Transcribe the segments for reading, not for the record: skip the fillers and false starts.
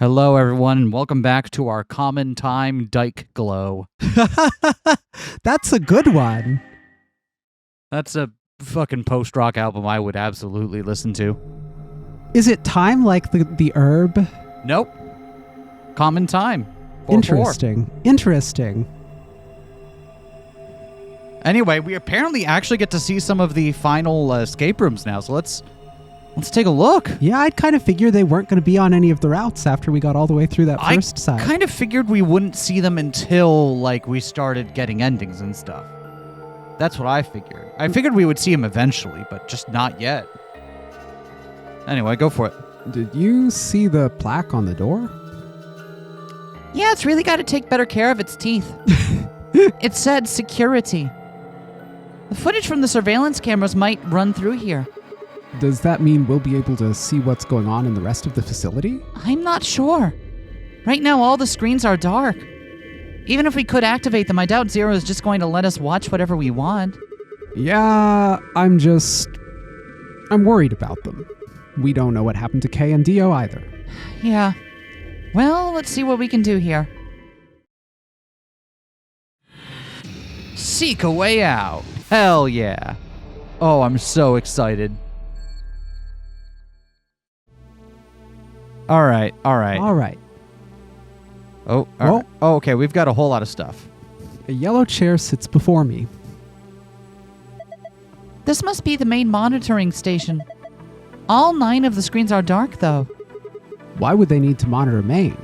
Hello, everyone, and welcome back to our common time Dyke Glow. That's a good one. That's a fucking post-rock album I would absolutely listen to. Is it time like the herb? Nope. Common time. 4/4. Interesting. Anyway, we apparently actually get to see some of the final escape rooms now, so let's take a look. Yeah, I'd kind of figure they weren't going to be on any of the routes after we got all the way through that first side. I kind of figured we wouldn't see them until, we started getting endings and stuff. That's what I figured. I figured we would see them eventually, but just not yet. Anyway, go for it. Did you see the plaque on the door? Yeah, it's really got to take better care of its teeth. It said security. The footage from the surveillance cameras might run through here. Does that mean we'll be able to see what's going on in the rest of the facility? I'm not sure. Right now, all the screens are dark. Even if we could activate them, I doubt Zero is just going to let us watch whatever we want. Yeah, I'm worried about them. We don't know what happened to Kay and Dio either. Yeah. Well, let's see what we can do here. Seek a way out. Hell yeah. Oh, I'm so excited. All right. All right. Oh, all right. Oh, okay, we've got a whole lot of stuff. A yellow chair sits before me. This must be the main monitoring station. All 9 of the screens are dark, though. Why would they need to monitor Maine?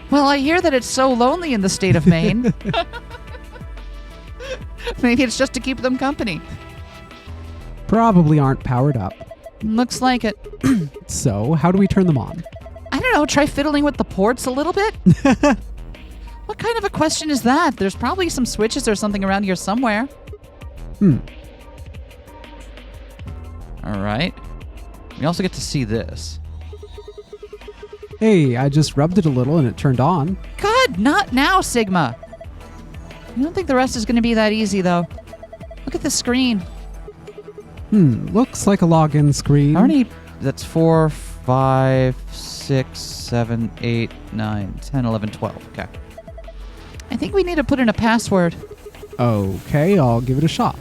Well, I hear that it's so lonely in the state of Maine. Maybe it's just to keep them company. Probably aren't powered up. Looks like it. So, how do we turn them on? I don't know, try fiddling with the ports a little bit? What kind of a question is that? There's probably some switches or something around here somewhere. All right. We also get to see this. Hey, I just rubbed it a little and it turned on. God, not now, Sigma. I don't think the rest is going to be that easy, though. Look at the screen. Looks like a login screen. How many? That's 4, 5, 6, 7, 8, 9, 10, 11, 12. Okay. I think we need to put in a password. Okay, I'll give it a shot.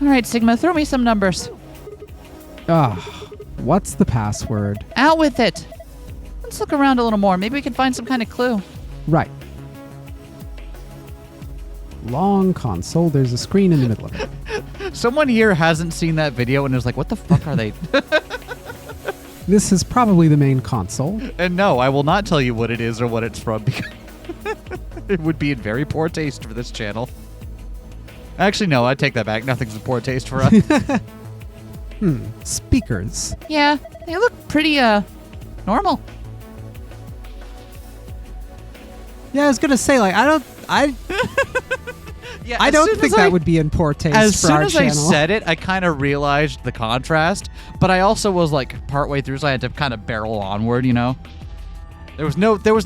All right, Sigma, throw me some numbers. What's the password? Out with it. Let's look around a little more. Maybe we can find some kind of clue. Right. Long console. There's a screen in the middle of it. Someone here hasn't seen that video and is like, what the fuck are they? This is probably the main console. And no, I will not tell you what it is or what it's from because it would be in very poor taste for this channel. Actually, no, I take that back. Nothing's in poor taste for us. Speakers. Yeah, they look pretty, normal. Yeah, I was gonna say, I don't think that would be in poor taste for our channel. As soon as I said it, I kind of realized the contrast, but I also was partway through, so I had to kind of barrel onward, you know? There was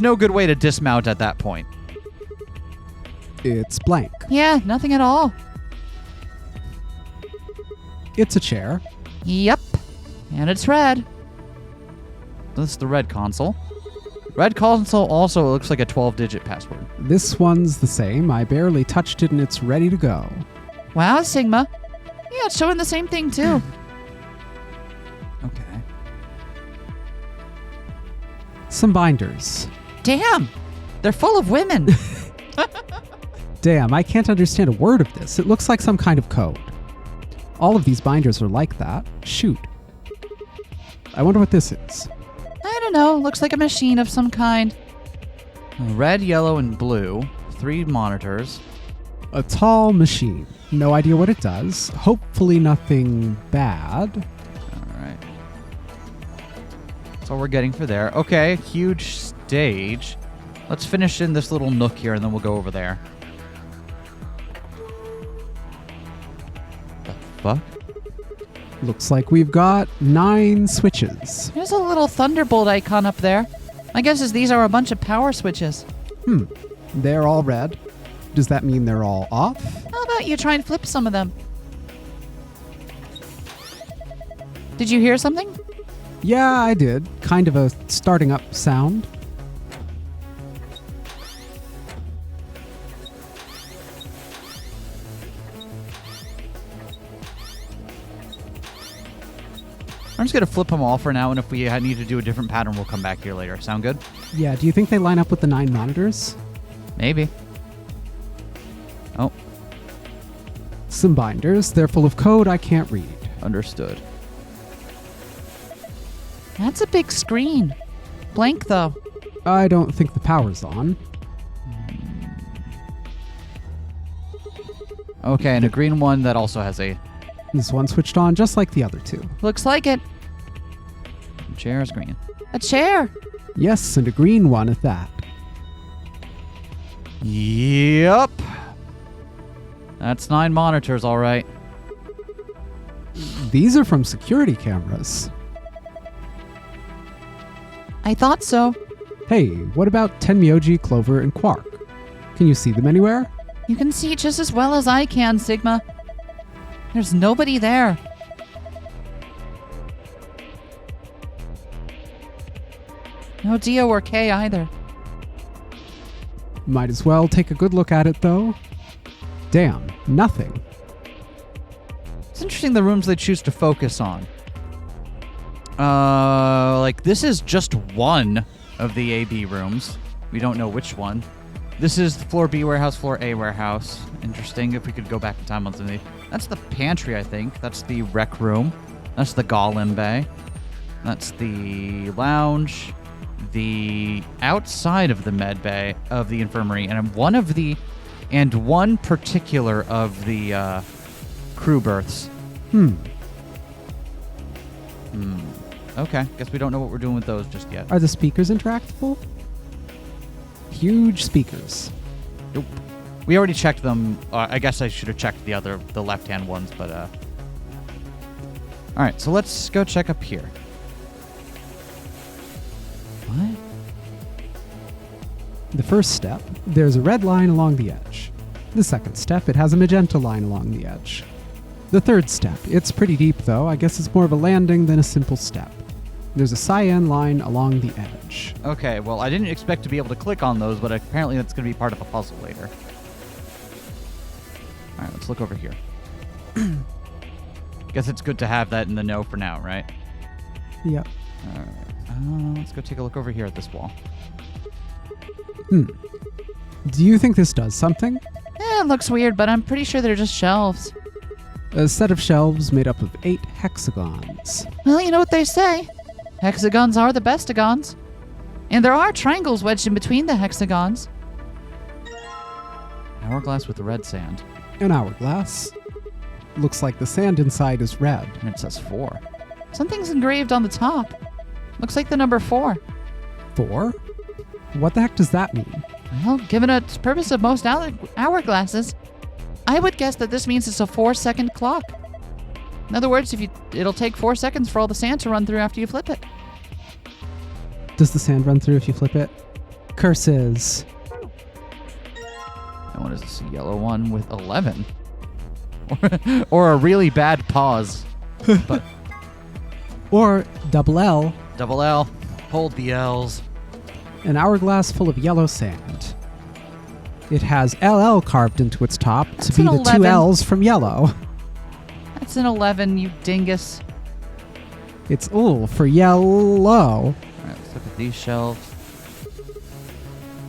no good way to dismount at that point. It's blank. Yeah, nothing at all. It's a chair. Yep. And it's red. This is the red console. Red console also looks like a 12-digit password. This one's the same. I barely touched it and it's ready to go. Wow, Sigma. Yeah, it's showing the same thing, too. Okay. Some binders. Damn. They're full of women. Damn, I can't understand a word of this. It looks like some kind of code. All of these binders are like that. Shoot. I wonder what this is. I don't know. Looks like a machine of some kind. Red, yellow, and blue. 3 monitors. A tall machine. No idea what it does. Hopefully nothing bad. All right. That's all we're getting for there. Okay, huge stage. Let's finish in this little nook here, and then we'll go over there. The fuck? Looks like we've got 9 switches. There's a little thunderbolt icon up there. My guess is these are a bunch of power switches. They're all red. Does that mean they're all off? How about you try and flip some of them? Did you hear something? Yeah, I did. Kind of a starting up sound. I'm just going to flip them all for now, and if we need to do a different pattern, we'll come back here later. Sound good? Yeah, do you think they line up with the 9 monitors? Maybe. Oh, Some binders. They're full of code I can't read. understood. That's a big screen. Blank, though. I don't think the power's on. Okay, and a green one that also has a This one switched on just like the other two. Looks like it. chair is green. A chair. Yes, and a green one at that. Yep. That's 9 monitors, all right. These are from security cameras. I thought so. Hey, what about Tenmyoji, Clover, and Quark? Can you see them anywhere? You can see just as well as I can, Sigma. There's nobody there. No Dio or K either. Might as well take a good look at it, though. Damn, nothing. It's interesting the rooms they choose to focus on. Like this is just one of the AB rooms. We don't know which one. This is floor B warehouse, floor A warehouse. Interesting. If we could go back in time on something. That's the pantry, I think. That's the rec room. That's the golem bay. That's the lounge. The outside of the med bay of the infirmary, and one particular of the crew berths. Okay, guess we don't know what we're doing with those just yet. Are the speakers interactable? Huge speakers. Nope. We already checked them. I guess I should have checked the left-hand ones, but all right, so let's go check up here. What? The first step, there's a red line along the edge. The second step, it has a magenta line along the edge. The third step, it's pretty deep though. I guess it's more of a landing than a simple step. There's a cyan line along the edge. Okay, well, I didn't expect to be able to click on those, but apparently that's going to be part of a puzzle later. All right, let's look over here. Guess it's good to have that in the know for now, right? Yep. All right. Let's go take a look over here at this wall. Do you think this does something? It looks weird, but I'm pretty sure they're just shelves. A set of shelves made up of 8 hexagons. Well, you know what they say. Hexagons are the bestigons. And there are triangles wedged in between the hexagons. Hourglass with red sand. An hourglass. Looks like the sand inside is red. And it says 4. Something's engraved on the top. Looks like the number 4. 4? What the heck does that mean? Well, given its purpose of most hourglasses, I would guess that this means it's a 4-second clock. In other words, it'll take 4 seconds for all the sand to run through after you flip it. Does the sand run through if you flip it? Curses. And what is this? A yellow one with 11. Or a really bad pause. But Or double L. double L. Hold the L's. An hourglass full of yellow sand. It has LL carved into its top That's to be an the 2 11. L's from yellow. That's an 11, you dingus. It's L for yellow. All right, let's look at these shelves.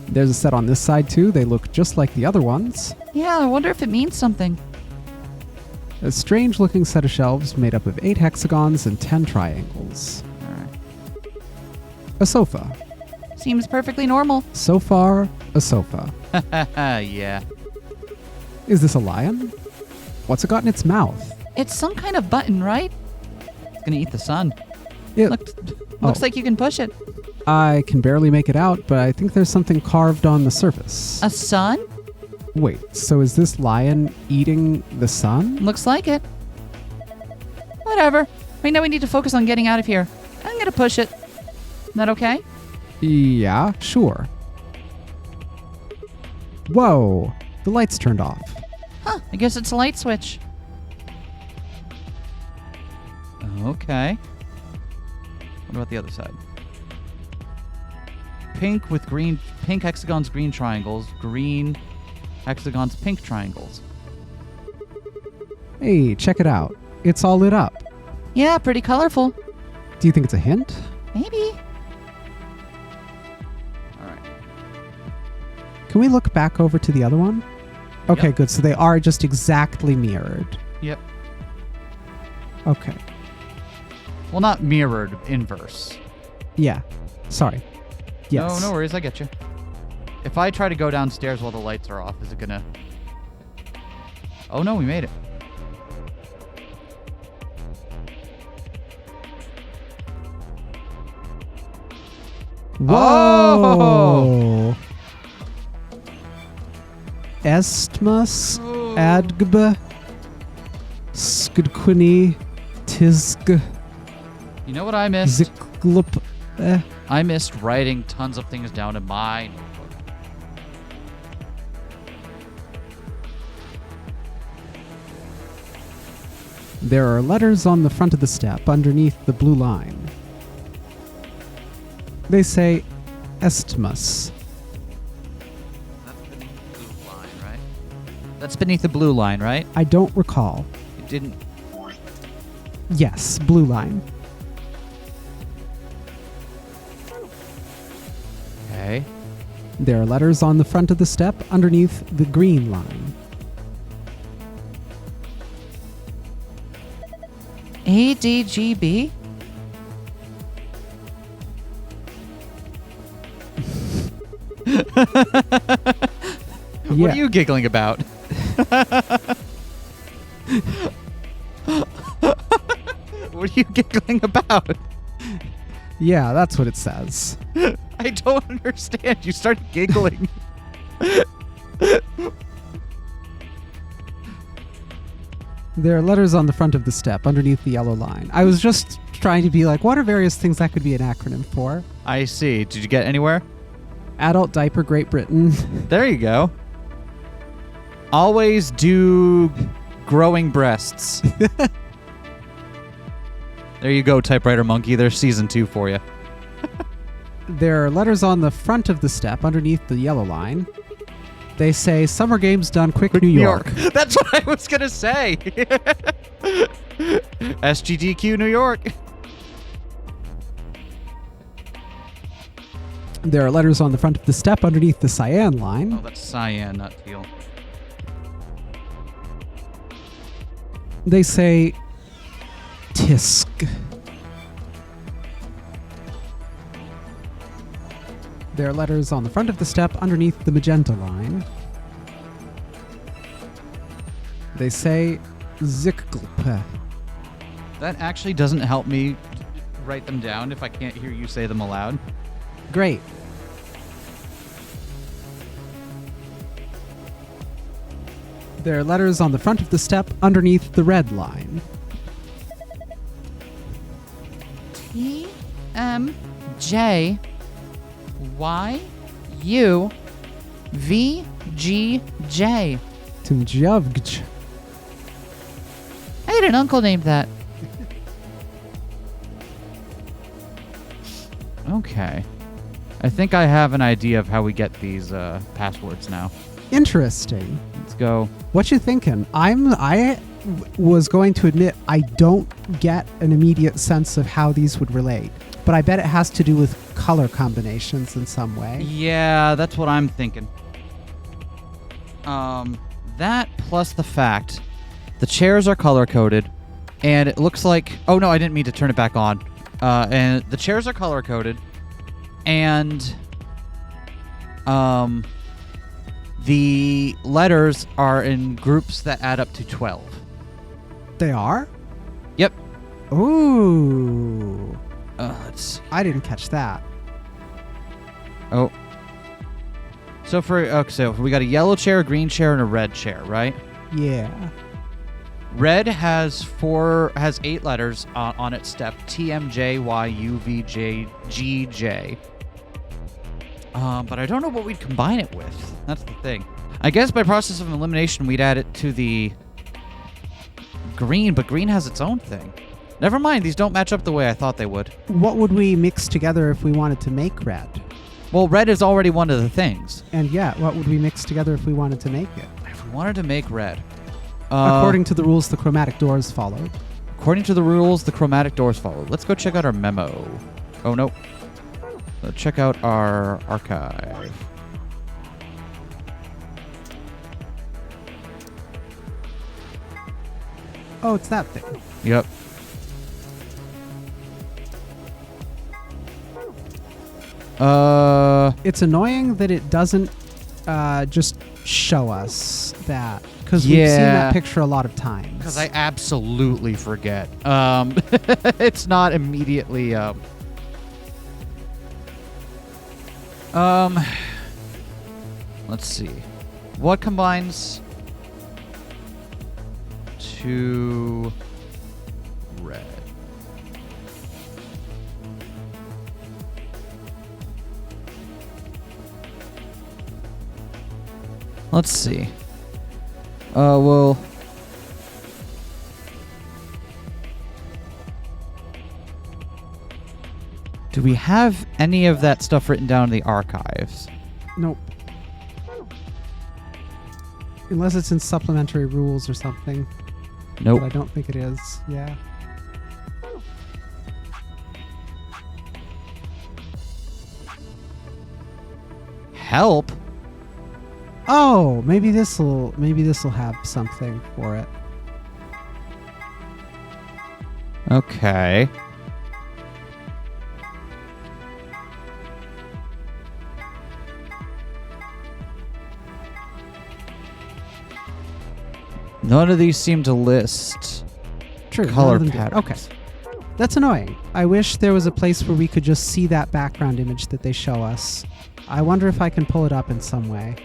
There's a set on this side too. They look just like the other ones. Yeah, I wonder if it means something. A strange looking set of shelves made up of 8 hexagons and 10 triangles. All right. A sofa. Seems perfectly normal. So far, a sofa. Yeah. Is this a lion? What's it got in its mouth? It's some kind of button, right? It's gonna eat the sun. It, Looks like you can push it. I can barely make it out, but I think there's something carved on the surface. A sun? Wait, so is this lion eating the sun? Looks like it. Whatever. Right now we need to focus on getting out of here. I'm gonna push it. Is that okay? Yeah, sure. Whoa, the lights turned off. Huh, I guess it's a light switch. Okay. What about the other side? Pink with green, pink hexagons, green triangles, green hexagons, pink triangles. Hey, check it out. It's all lit up. Yeah, pretty colorful. Do you think it's a hint? Maybe. All right. Can we look back over to the other one? Okay, Yep. good. So they are just exactly mirrored. Yep. Okay. Well, not mirrored, inverse. Yeah. Sorry. Yes. No, no worries. I get you. If I try to go downstairs while the lights are off, is it gonna... Oh, no, we made it. Whoa! Estmas adgb skudquini tisg You know what I missed? ziklup. I missed writing tons of things down in my notebook. There are letters on the front of the step underneath the blue line. They say Estmas. That's beneath the blue line, right? That's beneath the blue line, right? I don't recall. It didn't... Yes, blue line. Okay. There are letters on the front of the step underneath the green line. ADGB? What are you giggling about? What are you giggling about? Yeah, that's what it says. I don't understand. You start giggling. There are letters on the front of the step underneath the yellow line. I was just trying to be like, what are various things that could be an acronym for? I see. Did you get anywhere? Adult Diaper Great Britain. There you go. Always do growing breasts. There you go, typewriter monkey. There's season 2 for you. There are letters on the front of the step underneath the yellow line. They say Summer Games Done Quick, New York. That's what I was going to say. SGDQ New York. There are letters on the front of the step underneath the cyan line. Oh, that's cyan, not teal. They say Tisk. There are letters on the front of the step underneath the magenta line. They say Zikglp. That actually doesn't help me write them down if I can't hear you say them aloud. Great. There are letters on the front of the step underneath the red line. TMJYUVGJ. Timjavgj. I had an uncle named that. Okay. I think I have an idea of how we get these passwords now. Interesting. Let's go. What you thinking? I was going to admit I don't get an immediate sense of how these would relate, but I bet it has to do with color combinations in some way. Yeah, that's what I'm thinking. That plus the fact the chairs are color-coded, and it looks like... Oh, no, I didn't mean to turn it back on. And the chairs are color-coded, and the letters are in groups that add up to 12. They are? Yep. Ooh. Let's... I didn't catch that. Oh. So so we got a yellow chair, a green chair, and a red chair, right? Yeah. Red has 8 letters on its step. TMJYUVJGJ. But I don't know what we'd combine it with. That's the thing. I guess by process of elimination, we'd add it to the green, but green has its own thing. Never mind, these don't match up the way I thought they would. What would we mix together if we wanted to make red? Well, red is already one of the things. And yeah, what would we mix together if we wanted to make it? If we wanted to make red. According to the rules, the chromatic doors followed. According to the rules, the chromatic doors follow. Let's go check out our memo. Oh, no. Let's check out our archive. Oh, it's that thing. Yep. It's annoying that it doesn't just show us that, because we've seen Yeah. that picture a lot of times. Because I absolutely forget. It's not immediately. Let's see. What combines to red? Let's see. Well. Do we have any of that stuff written down in the archives? Nope. Unless it's in supplementary rules or something. Nope. But I don't think it is. Yeah. Help? Oh, maybe this'll have something for it. Okay. None of these seem to list True. color none of them do. patterns. Okay. That's annoying. I wish there was a place where we could just see that background image that they show us. I wonder if I can pull it up in some way.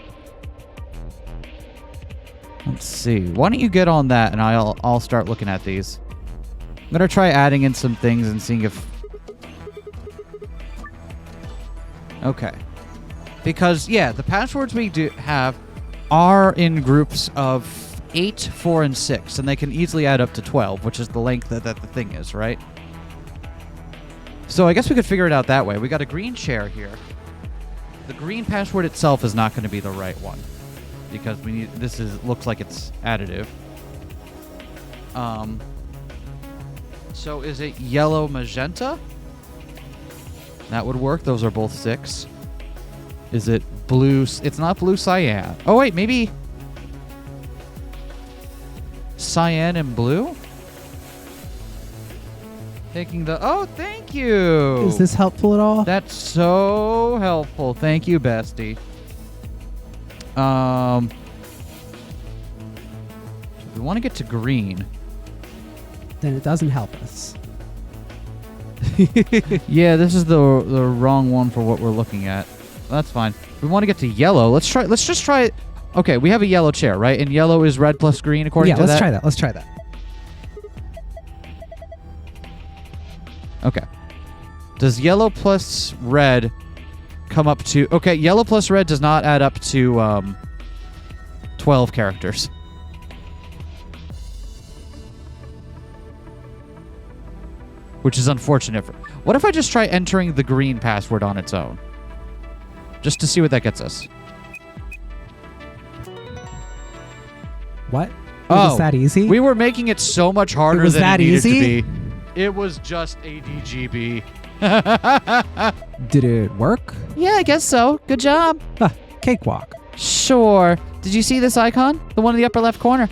Let's see. Why don't you get on that and I'll start looking at these. I'm gonna try adding in some things and seeing if. Okay. Because yeah, the passwords we do have are in groups of 8, 4, and 6, and they can easily add up to 12, which is the length that the thing is, right? So I guess we could figure it out that way. We got a green chair here. The green password itself is not going to be the right one because we need looks like it's additive. So is it yellow magenta? That would work. Those are both 6. Is it blue? It's not blue cyan. Oh wait, maybe cyan and blue? Taking the... Oh, thank you! Is this helpful at all? That's so helpful. Thank you, bestie. So we want to get to green. Then it doesn't help us. Yeah, this is the wrong one for what we're looking at. That's fine. We want to get to yellow. Let's just try it. Okay, we have a yellow chair, right? And yellow is red plus green according to that? Yeah, let's try that. Okay. Does yellow plus red come up to... Okay, yellow plus red does not add up to 12 characters. Which is unfortunate. What if I just try entering the green password on its own? Just to see what that gets us. What? It was that easy? We were making it so much harder was than that it needed easy? to be. It was just ADGB. Did it work? Yeah, I guess so. Good job. Cakewalk. Sure. Did you see this icon? The one in the upper left corner.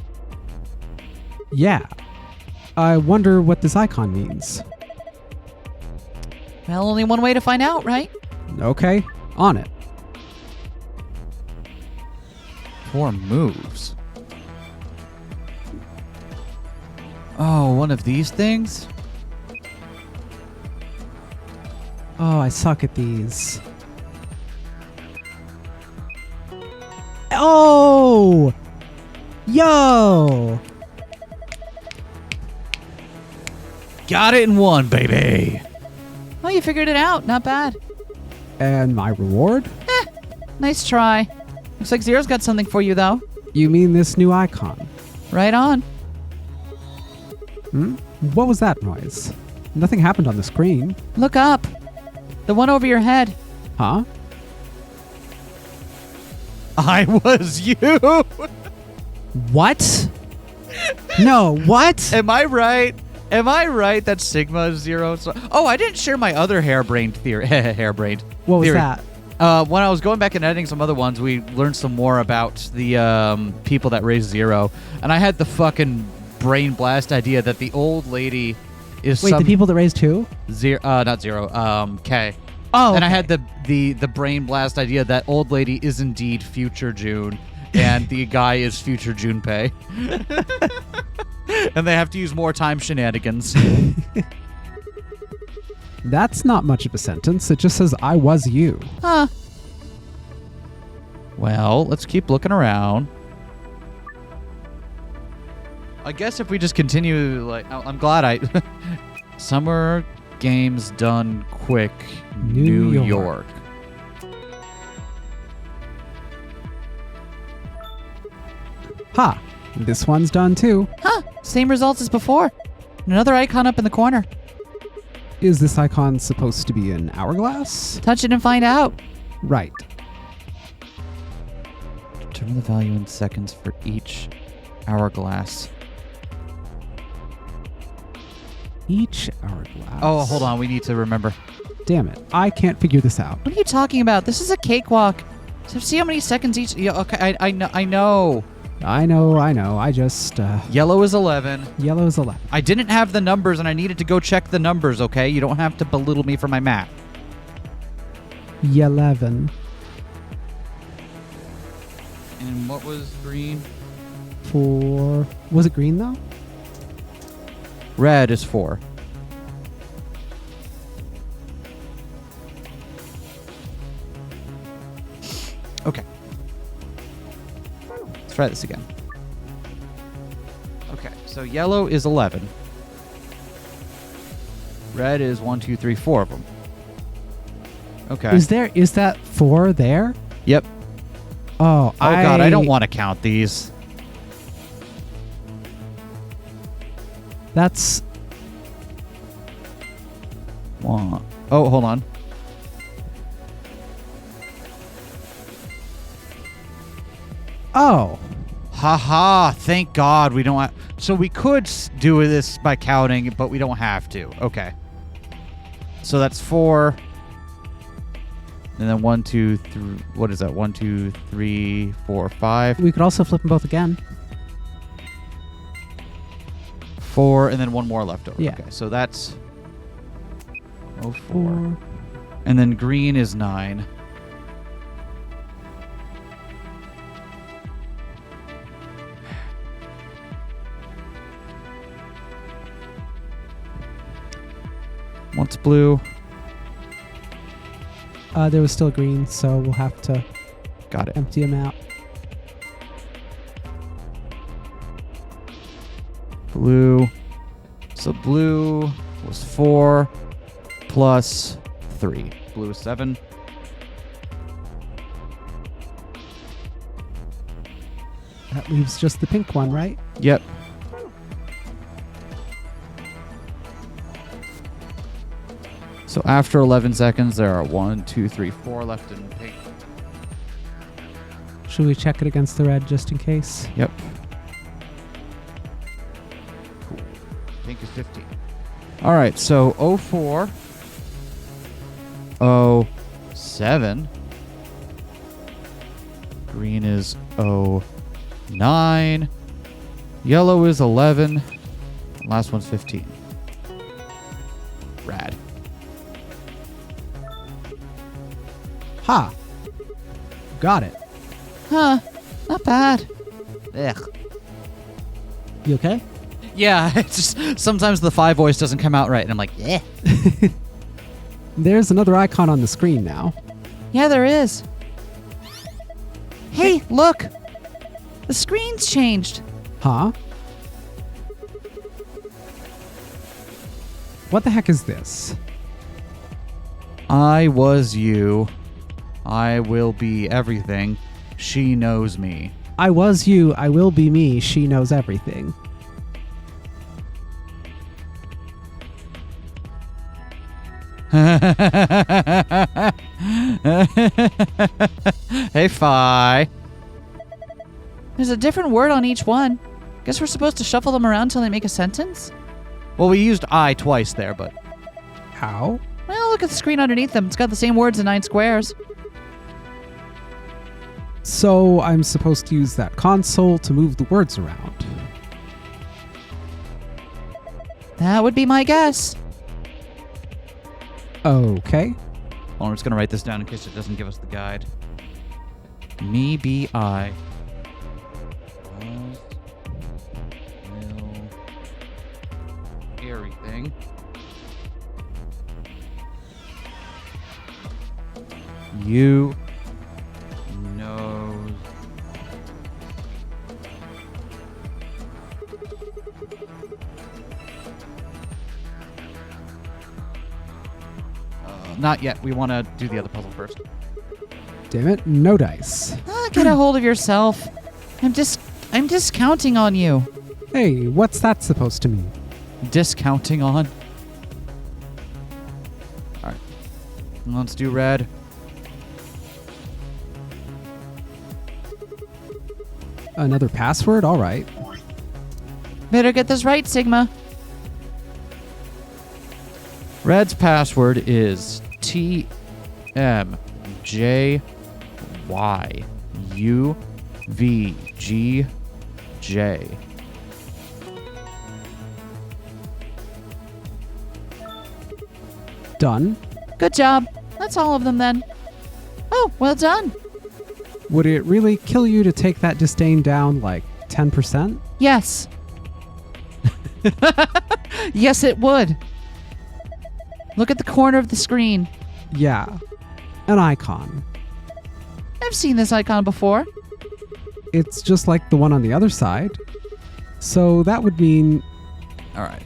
Yeah. I wonder what this icon means. Well, only one way to find out, right? Okay, on it. 4 moves. Oh, one of these things? Oh, I suck at these. Oh! Yo! Got it in one, baby. Oh, you figured it out. Not bad. And my reward? Nice try. Looks like Zero's got something for you, though. You mean this new icon? Right on. Hmm? What was that noise? Nothing happened on the screen. Look up. The one over your head. Huh? I was you. What? No, what? Am I right? Am I right that sigma is 0? So, I didn't share my other harebrained theory. Harebrained. What was theory. that? When I was going back and editing some other ones, we learned some more about the people that raised 0, and I had the fucking brain blast idea that the old lady is Wait, the people that raised who? not 0, K. Oh, And I okay. had the brain blast idea that old lady is indeed future June, and the guy is future Junpei. And they have to use more time shenanigans. That's not much of a sentence. It just says, I was you. Huh. Well, let's keep looking around. I guess if we just continue, like, I'm glad I... Summer games done quick, New New York. York. Ha! This one's done too. Huh. Same results as before. Another icon up in the corner. Is this icon supposed to be an hourglass? Touch it and find out. Right. Determine the value in seconds for each hourglass. Each hourglass. Oh, hold on. We need to remember. Damn it. I can't figure this out. What are you talking about? This is a cakewalk. So see how many seconds each. Yeah, okay, I know. I know. I just, Yellow is 11. yellow's 11. I didn't have the numbers, and I needed to go check the numbers, okay? You don't have to belittle me for my math. 11. And what was green? 4. Was it green though? Red is 4. Okay. Let's try this again. Okay, so yellow is 11. Red is 1, 2, 3, 4 of them. Okay. Is that 4 there? Yep. Oh, God, I don't want to count these. That's Oh, hold on. Oh. Haha, thank God we don't have... So we could do this by counting, but we don't have to. Okay. So that's 4. And then 1, 2, 3... What is that? 1, 2, 3, 4, 5. We could also flip them both again. 4, and then one more left over. Yeah. Okay, so that's... 4. 4. And then green is 9. What's blue? There was still green, so we'll have to Got it. empty them out. Blue. So blue was 4 plus 3. Blue is 7. That leaves just the pink one, right? Yep. So after 11 seconds, there are 1, 2, 3, 4 left in pink. Should we check it against the red just in case? Yep. Cool. Pink is 15. All right, so 04, 07. Green is 09. Yellow is 11. Last one's 15. Rad. Ha! Got it. Huh. Not bad. Ugh. You okay? Yeah, it's just sometimes the 5 voice doesn't come out right, and I'm like, yeah. There's another icon on the screen now. Yeah, there is. Hey, look. The screen's changed. Huh? What the heck is this? I was you. I will be everything. She knows me. I was you, I will be me, she knows everything. Hey, Fi. There's a different word on each one. Guess we're supposed to shuffle them around till they make a sentence? Well, we used I twice there, but How? Well, look at the screen underneath them. It's got the same words in 9 squares. So I'm supposed to use that console to move the words around. That would be my guess. Okay. well, I'm just going to write this down in case it doesn't give us the guide. Me be I. Will everything. You knows not yet. We want to do the other puzzle first. Damn it, no dice. Get a hold of yourself. I'm discounting on you. Hey, what's that supposed to mean? Discounting on. All right. Let's do red. Another password? All right. Better get this right, Sigma. Red's password is TMJYUVGJ. Done. Good job. That's all of them then. Oh, well done. Would it really kill you to take that disdain down like 10%? Yes. Yes, it would. Look at the corner of the screen. Yeah. An icon. I've seen this icon before. It's just like the one on the other side. So that would mean... All right.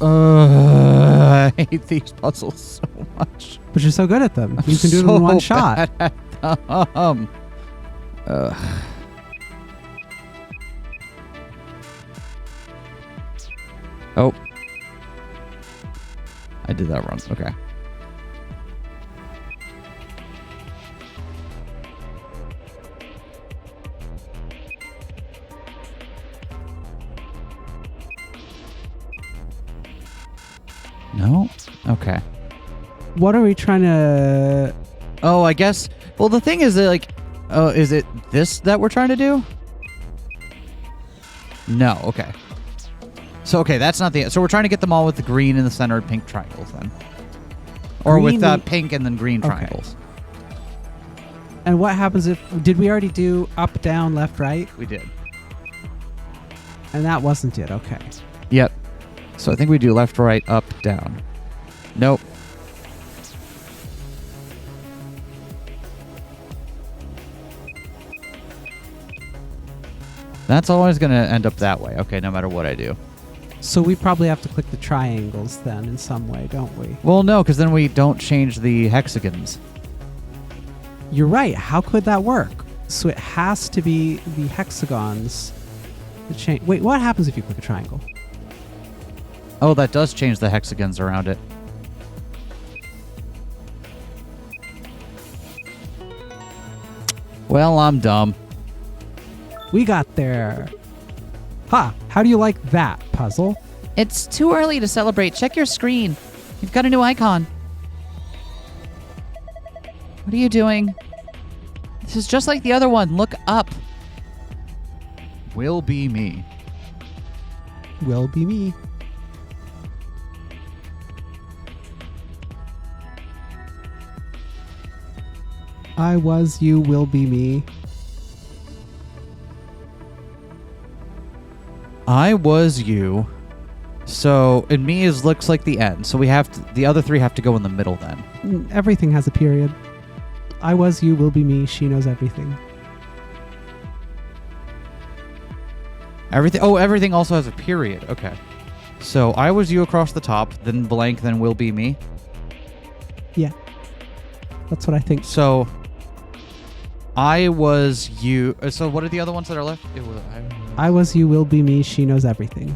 I hate these puzzles so much. But you're so good at them. You can do them in one shot. Oh. I did that wrong. Okay. No? Okay. What are we trying to... Oh, I guess. Well, the thing is that, like, oh, is it this that we're trying to do? No. Okay. So, okay, that's not the... So we're trying to get them all with the green in the center and pink triangles, then. Or Green with and- pink and then green Okay. triangles. And what happens if... Did we already do up, down, left, right? We did. And that wasn't it. Okay. Yep. So I think we do left, right, up, down. Nope. That's always going to end up that way. Okay, no matter what I do. So we probably have to click the triangles then in some way, don't we? Well, no, because then we don't change the hexagons. You're right. How could that work? So it has to be the hexagons. Wait, what happens if you click a triangle? Oh, that does change the hexagons around it. Well, I'm dumb. We got there. Ha! How do you like that puzzle? It's too early to celebrate. Check your screen. You've got a new icon. What are you doing? This is just like the other one. Look up. Will be me. Will be me. I was, you will be me. I was you. So, and me is looks like the end. So we have to, the other three have to go in the middle then. Everything has a period. I was, you will be me. She knows everything. Everything. Oh, everything also has a period. Okay. So I was you across the top, then blank, then will be me. Yeah. That's what I think. So I was you. So what are the other ones that are left? It was, I was, you will be me. She knows everything.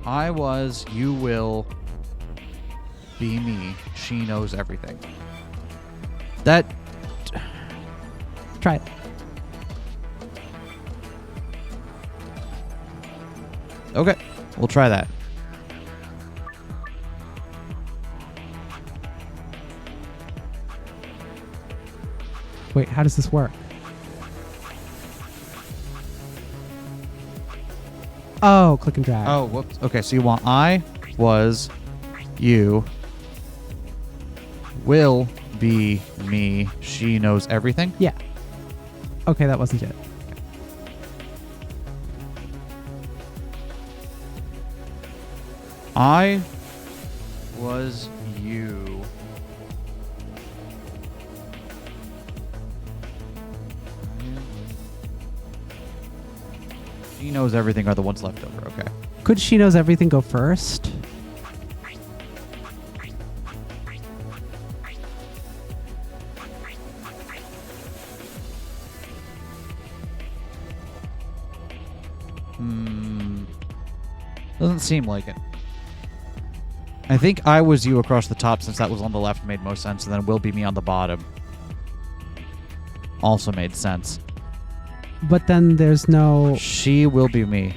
I was, you will be me. She knows everything. That... Try it. Okay, we'll try that. Wait, how does this work? Oh, click and drag. Oh, whoops. Okay, so you want I was, you will be me. She knows everything. Yeah. Okay, that wasn't it. I was you. She knows everything are the ones left over. Okay. Could She Knows Everything go first? Doesn't seem like it. I think I was you across the top since that was on the left made most sense, and then will be me on the bottom. Also made sense. But then there's no... She will be me.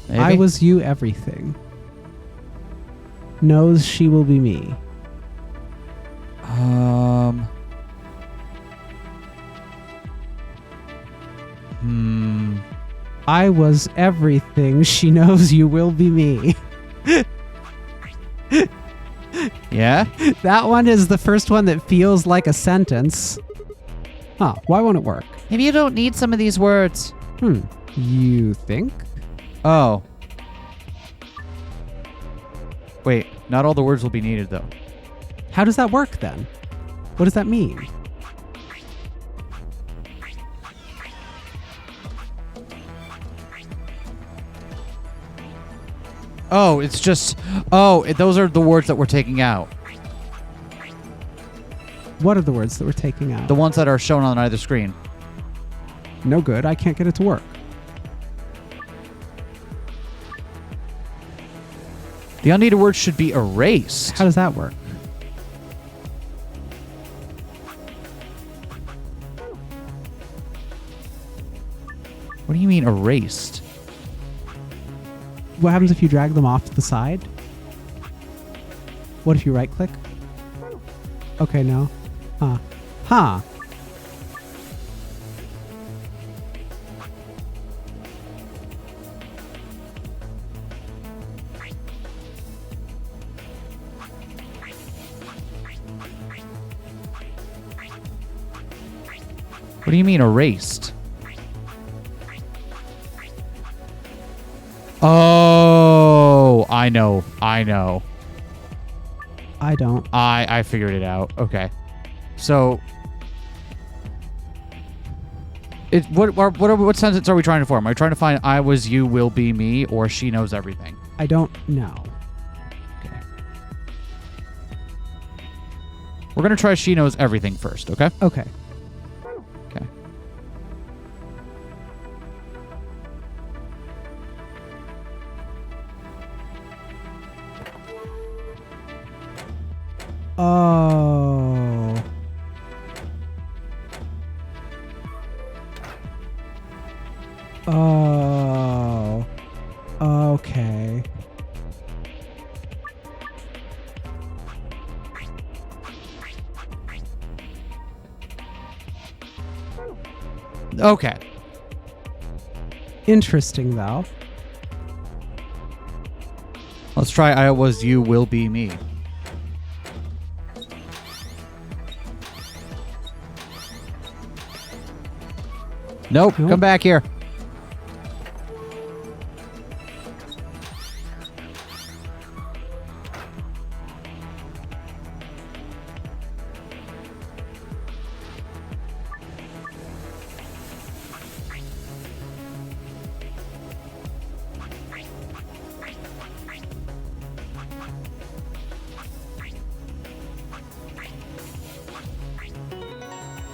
Maybe? I was you everything. Knows she will be me. I was everything. She knows you will be me. Yeah? That one is the first one that feels like a sentence. Huh, why won't it work? Maybe you don't need some of these words. You think? Oh. Wait, not all the words will be needed, though. How does that work then? What does that mean? Oh, it's just... Oh, those are the words that we're taking out. What are the words that we're taking out? The ones that are shown on either screen. No good. I can't get it to work. The unneeded words should be erased. How does that work? What do you mean erased? What happens if you drag them off to the side? What if you right click? Okay, no. Huh. What do you mean erased? Oh, I know. I don't. I figured it out. Okay. So what sentence are we trying to form? Are we trying to find I was you will be me or she knows everything? I don't know. Okay. We're going to try she knows everything first, okay? Okay. Okay. Oh. Oh. Okay. Okay. Interesting, though. Let's try I was you will be me. Nope. Come back here.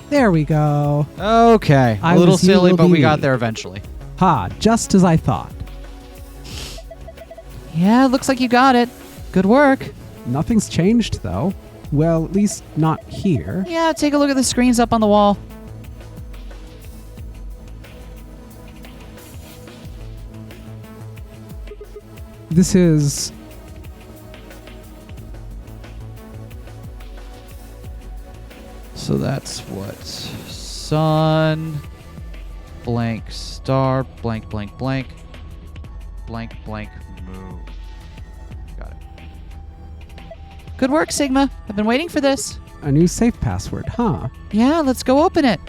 There we go. Okay. I A little was you silly, will but be we got me. there eventually. Ha, just as I thought. Yeah, looks like you got it. Good work. Nothing's changed, though. Well, at least not here. Yeah, take a look at the screens up on the wall. This is... So that's what? Sun, blank star, blank, blank, blank, blank, blank, moon. Got it. Good work, Sigma. I've been waiting for this. a new safe password, huh? Yeah, let's go open it.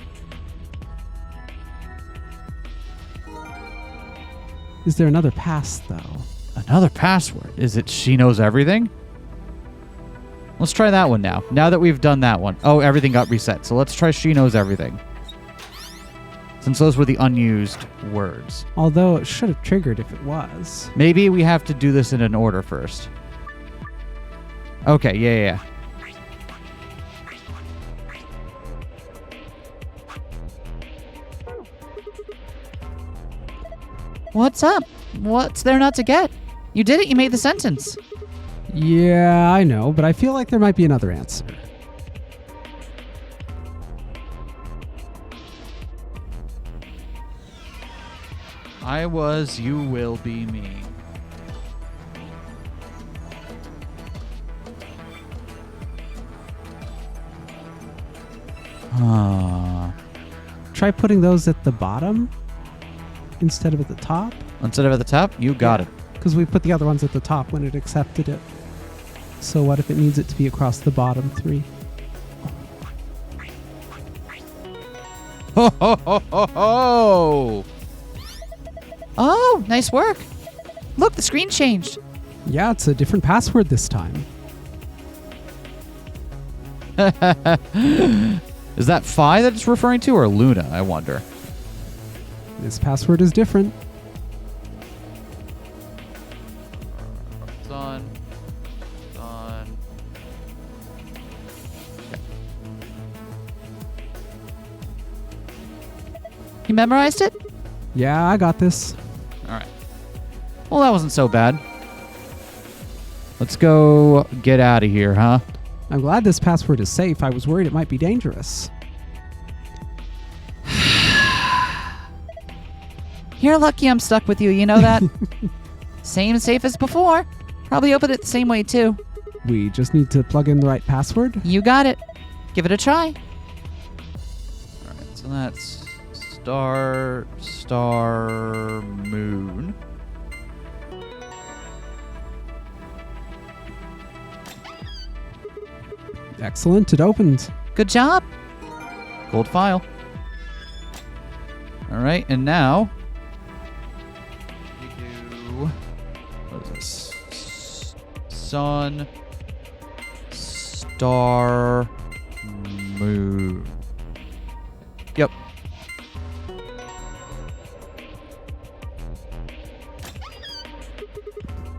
Is there another pass, though? Another password? Is it she knows everything? Let's try that one now. Now that we've done that one. Oh, everything got reset. So let's try she knows everything. Since those were the unused words. Although it should have triggered if it was. Maybe we have to do this in an order first. Okay, yeah. What's up? What's there not to get? You did it. You made the sentence. Yeah, I know, but I feel like there might be another answer. I was, you will be me. Try putting those at the bottom instead of at the top. Instead of at the top, you got it. Because we put the other ones at the top when it accepted it. So what if it needs it to be across the bottom three? Ho ho ho ho ho! Oh, nice work. Look, the screen changed. Yeah, it's a different password this time. Is that Phi that it's referring to, or Luna, I wonder? This password is different. Sun. You memorized it? Yeah, I got this. All right. Well, that wasn't so bad. Let's go get out of here, huh? I'm glad this password is safe. I was worried it might be dangerous. You're lucky I'm stuck with you, you know that? Same safe as before. Probably open it the same way, too. We just need to plug in the right password. You got it. Give it a try. All right, so that's star, moon. Excellent, it opened. Good job. Gold file. All right, and now we do, what is this? Sun, star, moon. Yep.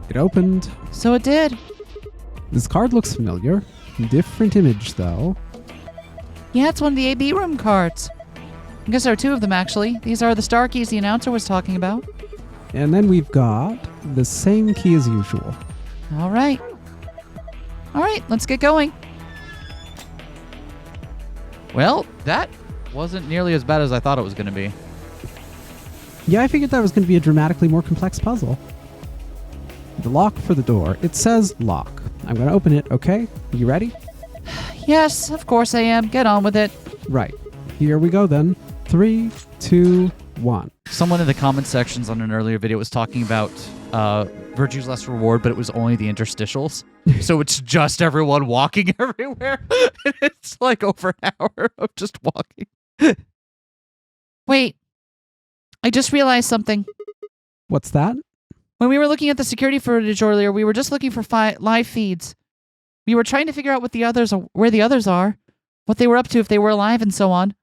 It opened. So it did. This card looks familiar. Different image, though. Yeah, it's one of the AB room cards. I guess there are two of them, actually. These are the star keys the announcer was talking about. And then we've got the same key as usual. All right. All right, let's get going. Well, that wasn't nearly as bad as I thought it was going to be. Yeah, I figured that was going to be a dramatically more complex puzzle. The lock for the door. It says lock. I'm going to open it, okay? You ready? Yes, of course I am. Get on with it. Right. Here we go then. 3, 2, 1. Someone in the comment sections on an earlier video was talking about Virtue's Last Reward, but it was only the interstitials. So it's just everyone walking everywhere. It's like over an hour of just walking. Wait. I just realized something. What's that? When we were looking at the security footage earlier, we were just looking for live feeds. We were trying to figure out where the others are, what they were up to if they were alive, and so on.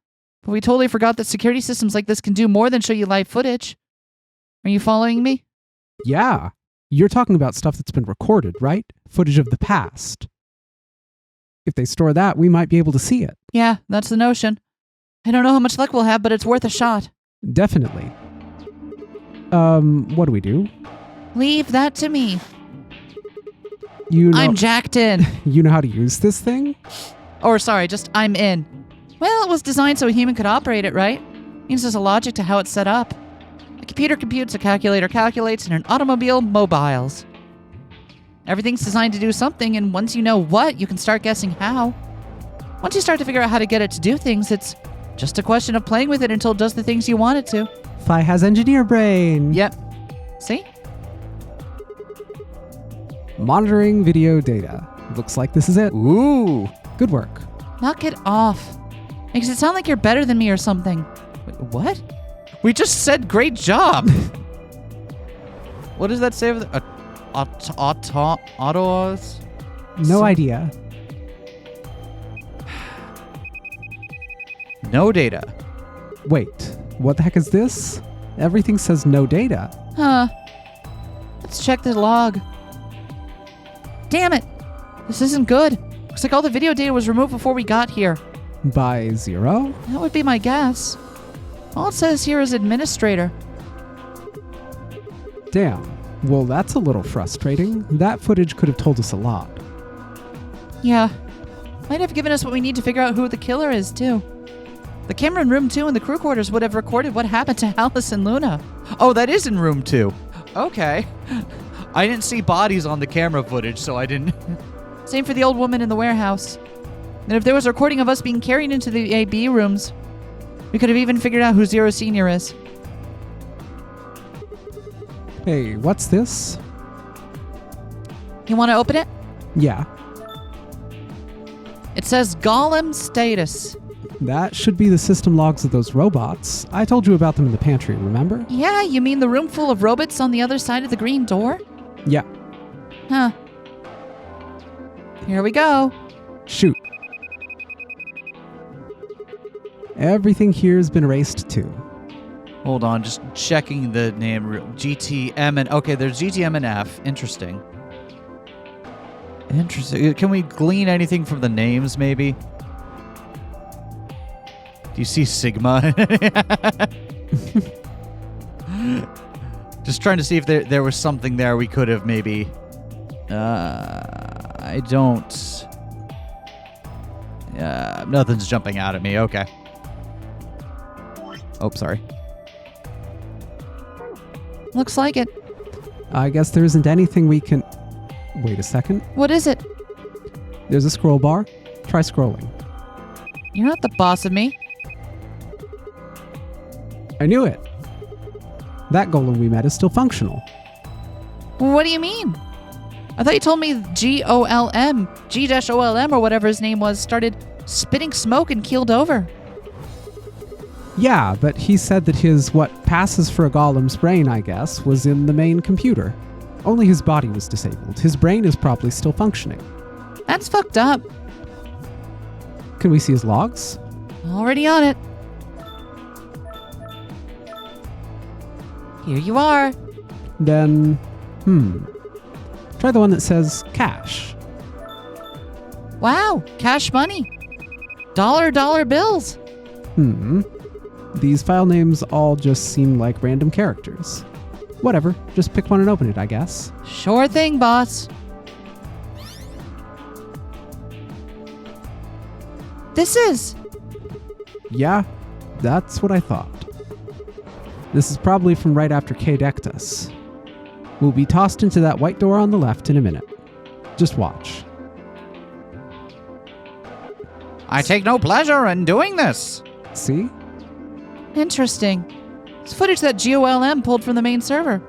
But we totally forgot that security systems like this can do more than show you live footage. Are you following me? Yeah. You're talking about stuff that's been recorded, right? Footage of the past. If they store that, we might be able to see it. Yeah, that's the notion. I don't know how much luck we'll have, but it's worth a shot. Definitely. What do we do? Leave that to me. You know, I'm jacked in. you know how to use this thing? Or sorry, just I'm in. Well, it was designed so a human could operate it, right? Means there's a logic to how it's set up. A computer computes, a calculator calculates, and an automobile mobiles. Everything's designed to do something, and once you know what, you can start guessing how. Once you start to figure out how to get it to do things, it's just a question of playing with it until it does the things you want it to. Phi has engineer brain. Yep. See? Monitoring video data. Looks like this is it. Ooh. Good work. Knock it off. Makes it sound like you're better than me or something. Wait, what? We just said great job. What does that say? Autos? No idea. No data. Wait, what the heck is this? Everything says no data. Huh. Let's check the log. Damn it. This isn't good. Looks like all the video data was removed before we got here. By 0? That would be my guess. All it says here is administrator. Damn. Well, that's a little frustrating. That footage could have told us a lot. Yeah. Might have given us what we need to figure out who the killer is, too. The camera in room 2 and the crew quarters would have recorded what happened to Alice and Luna. Oh, that is in room 2. Okay. I didn't see bodies on the camera footage, so I didn't. Same for the old woman in the warehouse. And if there was a recording of us being carried into the AB rooms, we could have even figured out who Zero Senior is. Hey, what's this? You want to open it? Yeah, It says Golem status. that should be the system logs of those robots. I told you about them in the pantry, remember? Yeah, you mean the room full of robots on the other side of the green door? Yeah. Huh. Here we go. Shoot. Everything here has been erased too. Hold on, just checking the name. GTM and... Okay, there's GTM and F. Interesting. Interesting. Can we glean anything from the names, maybe? Do you see Sigma? Just trying to see if there was something there we could have maybe... I don't... Nothing's jumping out at me. Okay. Oh, sorry. Looks like it. I guess there isn't anything we can... Wait a second. What is it? There's a scroll bar. Try scrolling. You're not the boss of me. I knew it. That golem we met is still functional. What do you mean? I thought you told me G-O-L-M, G-O-L-M or whatever his name was, started spitting smoke and keeled over. Yeah, but he said that his what passes for a golem's brain, I guess, was in the main computer. Only his body was disabled. His brain is probably still functioning. That's fucked up. Can we see his logs? Already on it. Here you are. Then, try the one that says cash. Wow, cash money. Dollar bills. These file names all just seem like random characters. Whatever, just pick one and open it, I guess. Sure thing, boss. This is. Yeah, that's what I thought. This is probably from right after K decked us. We'll be tossed into that white door on the left in a minute. Just watch. I take no pleasure in doing this. See? Interesting. It's footage that GOLM pulled from the main server.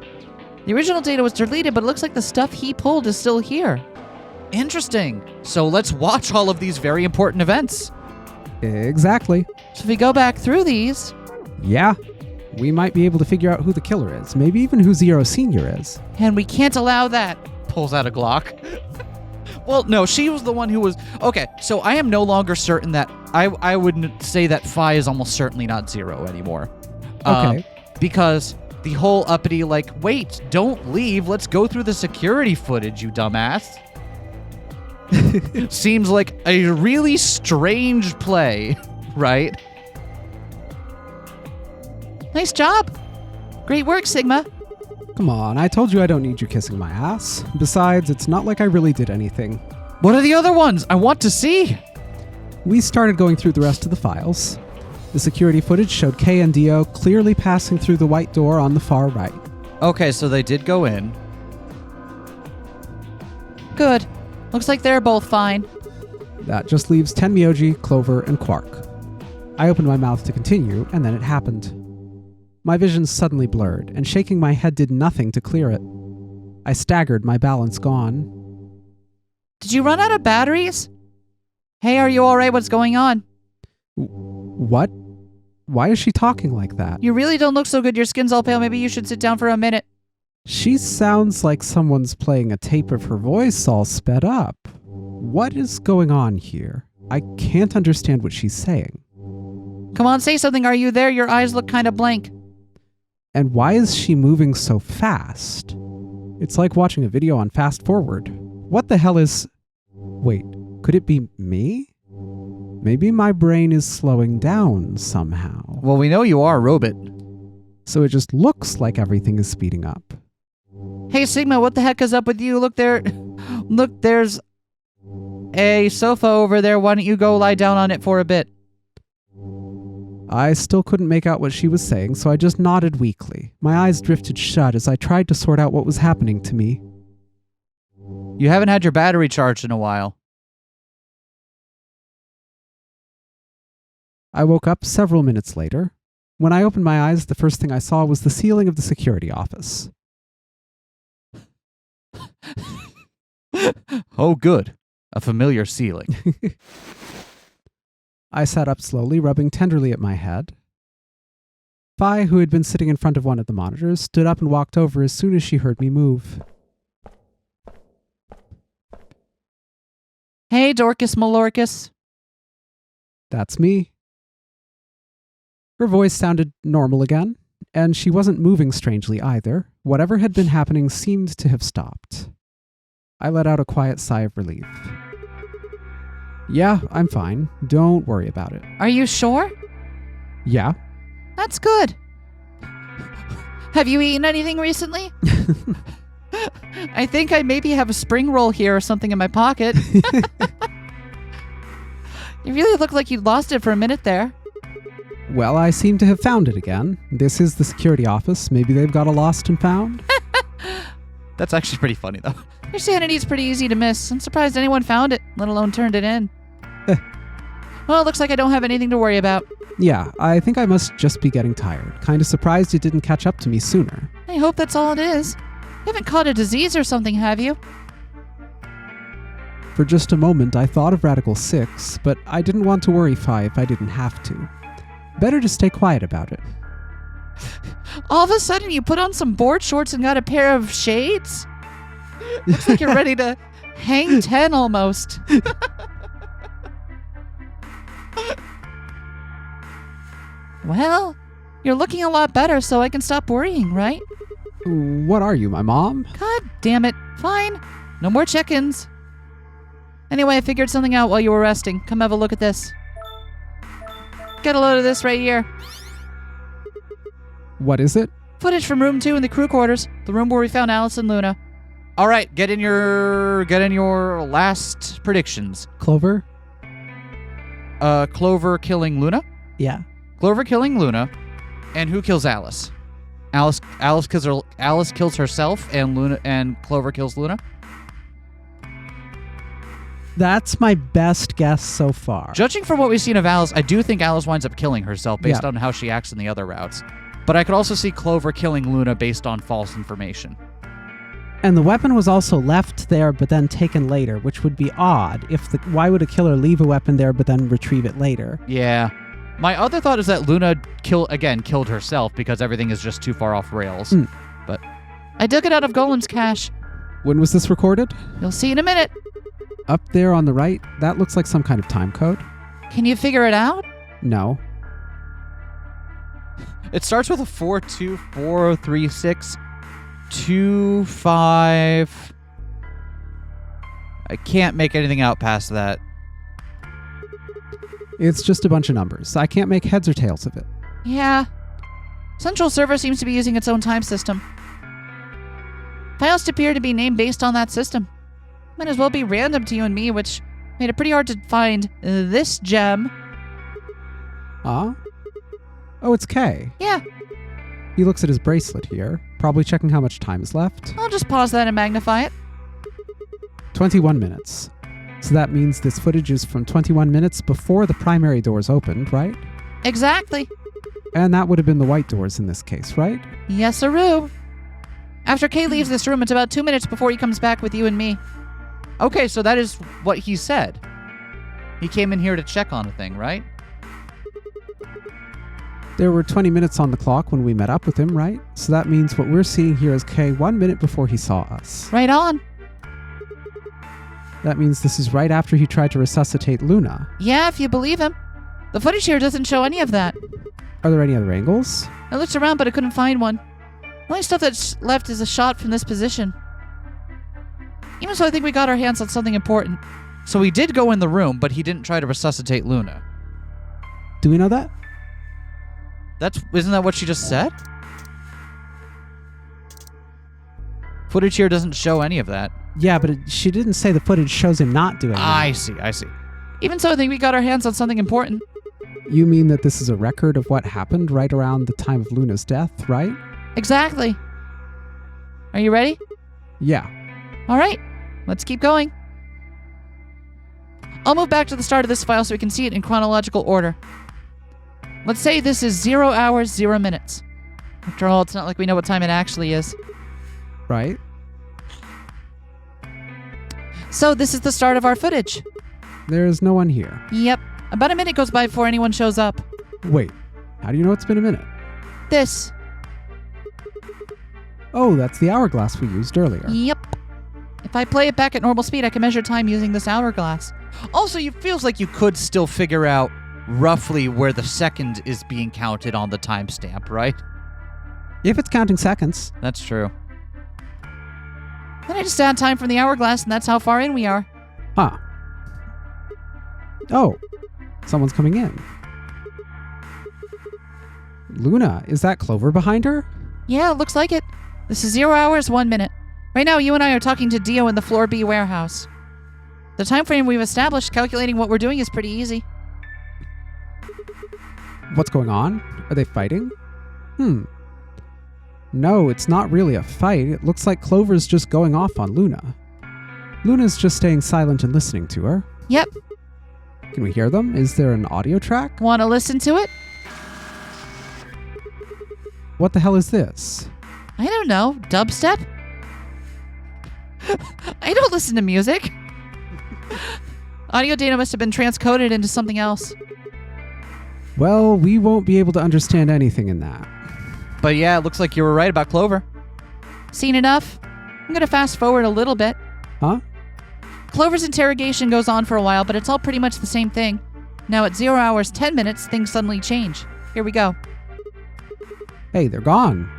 The original data was deleted, but it looks like the stuff he pulled is still here. Interesting. So let's watch all of these very important events. Exactly. So if we go back through these... Yeah. We might be able to figure out who the killer is. Maybe even who Zero Senior is. And we can't allow that. Pulls out a Glock. Well, no, she was the one who was... Okay, so I am no longer certain that... I wouldn't say that Phi is almost certainly not Zero anymore. Okay. Because the whole uppity, like, wait, don't leave. Let's go through the security footage, you dumbass. Seems like a really strange play, right? Nice job. Great work, Sigma. Come on, I told you I don't need you kissing my ass. Besides, it's not like I really did anything. What are the other ones? I want to see. We started going through the rest of the files. The security footage showed Kay and Dio clearly passing through the white door on the far right. Okay, so they did go in. Good. Looks like they're both fine. That just leaves Tenmyoji, Clover, and Quark. I opened my mouth to continue, and then it happened. My vision suddenly blurred, and shaking my head did nothing to clear it. I staggered, my balance gone. Did you run out of batteries? Hey, are you alright? What's going on? What? Why is she talking like that? You really don't look so good. Your skin's all pale. Maybe you should sit down for a minute. She sounds like someone's playing a tape of her voice all sped up. What is going on here? I can't understand what she's saying. Come on, say something. Are you there? Your eyes look kind of blank. And why is she moving so fast? It's like watching a video on fast forward. What the hell is... Wait, could it be me? Maybe my brain is slowing down somehow. Well, we know you are a robot. So it just looks like everything is speeding up. Hey, Sigma, what the heck is up with you? Look there. Look, there's a sofa over there. Why don't you go lie down on it for a bit? I still couldn't make out what she was saying, so I just nodded weakly. My eyes drifted shut as I tried to sort out what was happening to me. You haven't had your battery charged in a while. I woke up several minutes later. When I opened my eyes, the first thing I saw was the ceiling of the security office. Oh, good. A familiar ceiling. I sat up slowly, rubbing tenderly at my head. Phi, who had been sitting in front of one of the monitors, stood up and walked over as soon as she heard me move. Hey, Dorcas Malorcas. That's me. Her voice sounded normal again, and she wasn't moving strangely either. Whatever had been happening seemed to have stopped. I let out a quiet sigh of relief. Yeah, I'm fine. Don't worry about it. Are you sure? Yeah. That's good. Have you eaten anything recently? I think I maybe have a spring roll here or something in my pocket. You really look like you'd lost it for a minute there. Well, I seem to have found it again. This is the security office. Maybe they've got a lost and found. That's actually pretty funny, though. Your sanity's pretty easy to miss. I'm surprised anyone found it, let alone turned it in. Well, it looks like I don't have anything to worry about. Yeah, I think I must just be getting tired. Kinda surprised it didn't catch up to me sooner. I hope that's all it is. You haven't caught a disease or something, have you? For just a moment, I thought of Radical 6, but I didn't want to worry Phi if I didn't have to. Better to stay quiet about it. All of a sudden, you put on some board shorts and got a pair of shades? Looks like you're ready to hang 10 almost. Well, you're looking a lot better, so I can stop worrying, right? What are you, my mom? God damn it. Fine. No more check-ins. Anyway, I figured something out while you were resting. Come have a look at this. Get a load of this right here. What is it? Footage from room 2 in the crew quarters. The room where we found Alice and Luna. All right, get in your last predictions. Clover? Clover killing Luna. Yeah. Clover killing Luna, and who kills Alice? Alice kills herself, and Luna and Clover kills Luna. That's my best guess so far. Judging from what we've seen of Alice, I do think Alice winds up killing herself based on how she acts in the other routes. But I could also see Clover killing Luna based on false information. And the weapon was also left there but then taken later, which would be odd. Why would a killer leave a weapon there but then retrieve it later? Yeah. My other thought is that Luna killed herself because everything is just too far off rails. But I dug it out of Golem's cache. When was this recorded? You'll see in a minute. Up there on the right, that looks like some kind of time code. Can you figure it out? No. it starts with a 4243625. I can't make anything out past that. It's just a bunch of numbers. I can't make heads or tails of it. Yeah. Central server seems to be using its own time system. Files appear to be named based on that system. Might as well be random to you and me, which made it pretty hard to find this gem. Huh? Oh, it's Kay. Yeah, He looks at his bracelet here, probably checking how much time is left. I'll just pause that and magnify it. 21 minutes. So that means this footage is from 21 minutes before the primary doors opened, right? Exactly. And that would have been the white doors in this case, right? Yes, sirroo. After Kay leaves this room, it's about 2 minutes before he comes back with you and me. Okay, so that is what he said. He came in here to check on a thing, right? There were 20 minutes on the clock when we met up with him, right? So that means what we're seeing here is Kay 1 minute before he saw us. Right on. That means this is right after he tried to resuscitate Luna. Yeah, if you believe him. The footage here doesn't show any of that. Are there any other angles? I looked around, but I couldn't find one. The only stuff that's left is a shot from this position. Even so, I think we got our hands on something important. So he did go in the room, but he didn't try to resuscitate Luna. Do we know that? Isn't that what she just said? Footage here doesn't show any of that. Yeah, but she didn't say the footage shows him not doing I that. see. Even so, I think we got our hands on something important. You mean that this is a record of what happened right around the time of Luna's death, right? Exactly. Are you ready? Yeah. All right, let's keep going. I'll move back to the start of this file so we can see it in chronological order. Let's say this is 0 hours, 0 minutes. After all, it's not like we know what time it actually is. Right? So this is the start of our footage. There's no one here. Yep. About a minute goes by before anyone shows up. Wait, how do you know it's been a minute? This. Oh, that's the hourglass we used earlier. Yep. If I play it back at normal speed, I can measure time using this hourglass. Also, it feels like you could still figure out roughly where the second is being counted on the timestamp, right? If it's counting seconds. That's true. Then I just add time from the hourglass, and that's how far in we are. Huh. Oh, someone's coming in. Luna, is that Clover behind her? Yeah, it looks like it. This is 0 hours, 1 minute. Right now, you and I are talking to Dio in the Floor B warehouse. The time frame we've established, calculating what we're doing, is pretty easy. What's going on? Are they fighting? No, it's not really a fight. It looks like Clover's just going off on Luna. Luna's just staying silent and listening to her. Yep. Can we hear them? Is there an audio track? Want to listen to it? What the hell is this? I don't know. Dubstep? I don't listen to music. Audio data must have been transcoded into something else. Well, we won't be able to understand anything in that. But yeah, it looks like you were right about Clover. Seen enough? I'm going to fast forward a little bit. Huh? Clover's interrogation goes on for a while, but it's all pretty much the same thing. Now at 0 hours, 10 minutes, things suddenly change. Here we go. Hey, they're gone.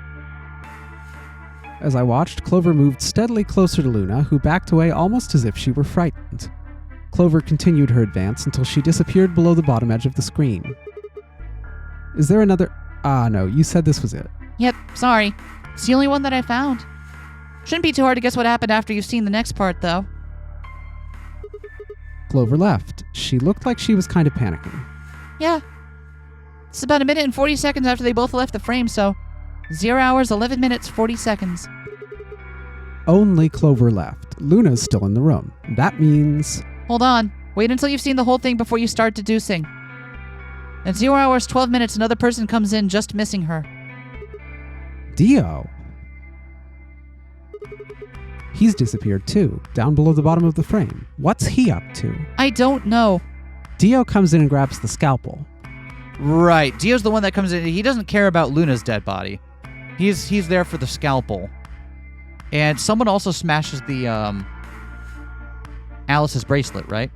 As I watched, Clover moved steadily closer to Luna, who backed away almost as if she were frightened. Clover continued her advance until she disappeared below the bottom edge of the screen. Is there another... Ah, no, you said this was it. Yep, sorry. It's the only one that I found. Shouldn't be too hard to guess what happened after you've seen the next part, though. Clover left. She looked like she was kind of panicking. Yeah. It's about a minute and 40 seconds after they both left the frame, so 0 hours, 11 minutes, 40 seconds. Only Clover left. Luna's still in the room. That means... Hold on. Wait until you've seen the whole thing before you start deducing. At 0 hours, 12 minutes, another person comes in, just missing her. Dio. He's disappeared too, down below the bottom of the frame. What's he up to? I don't know. Dio comes in and grabs the scalpel. Right. Dio's the one that comes in. He doesn't care about Luna's dead body. He's there for the scalpel. And someone also smashes the Alice's bracelet, right?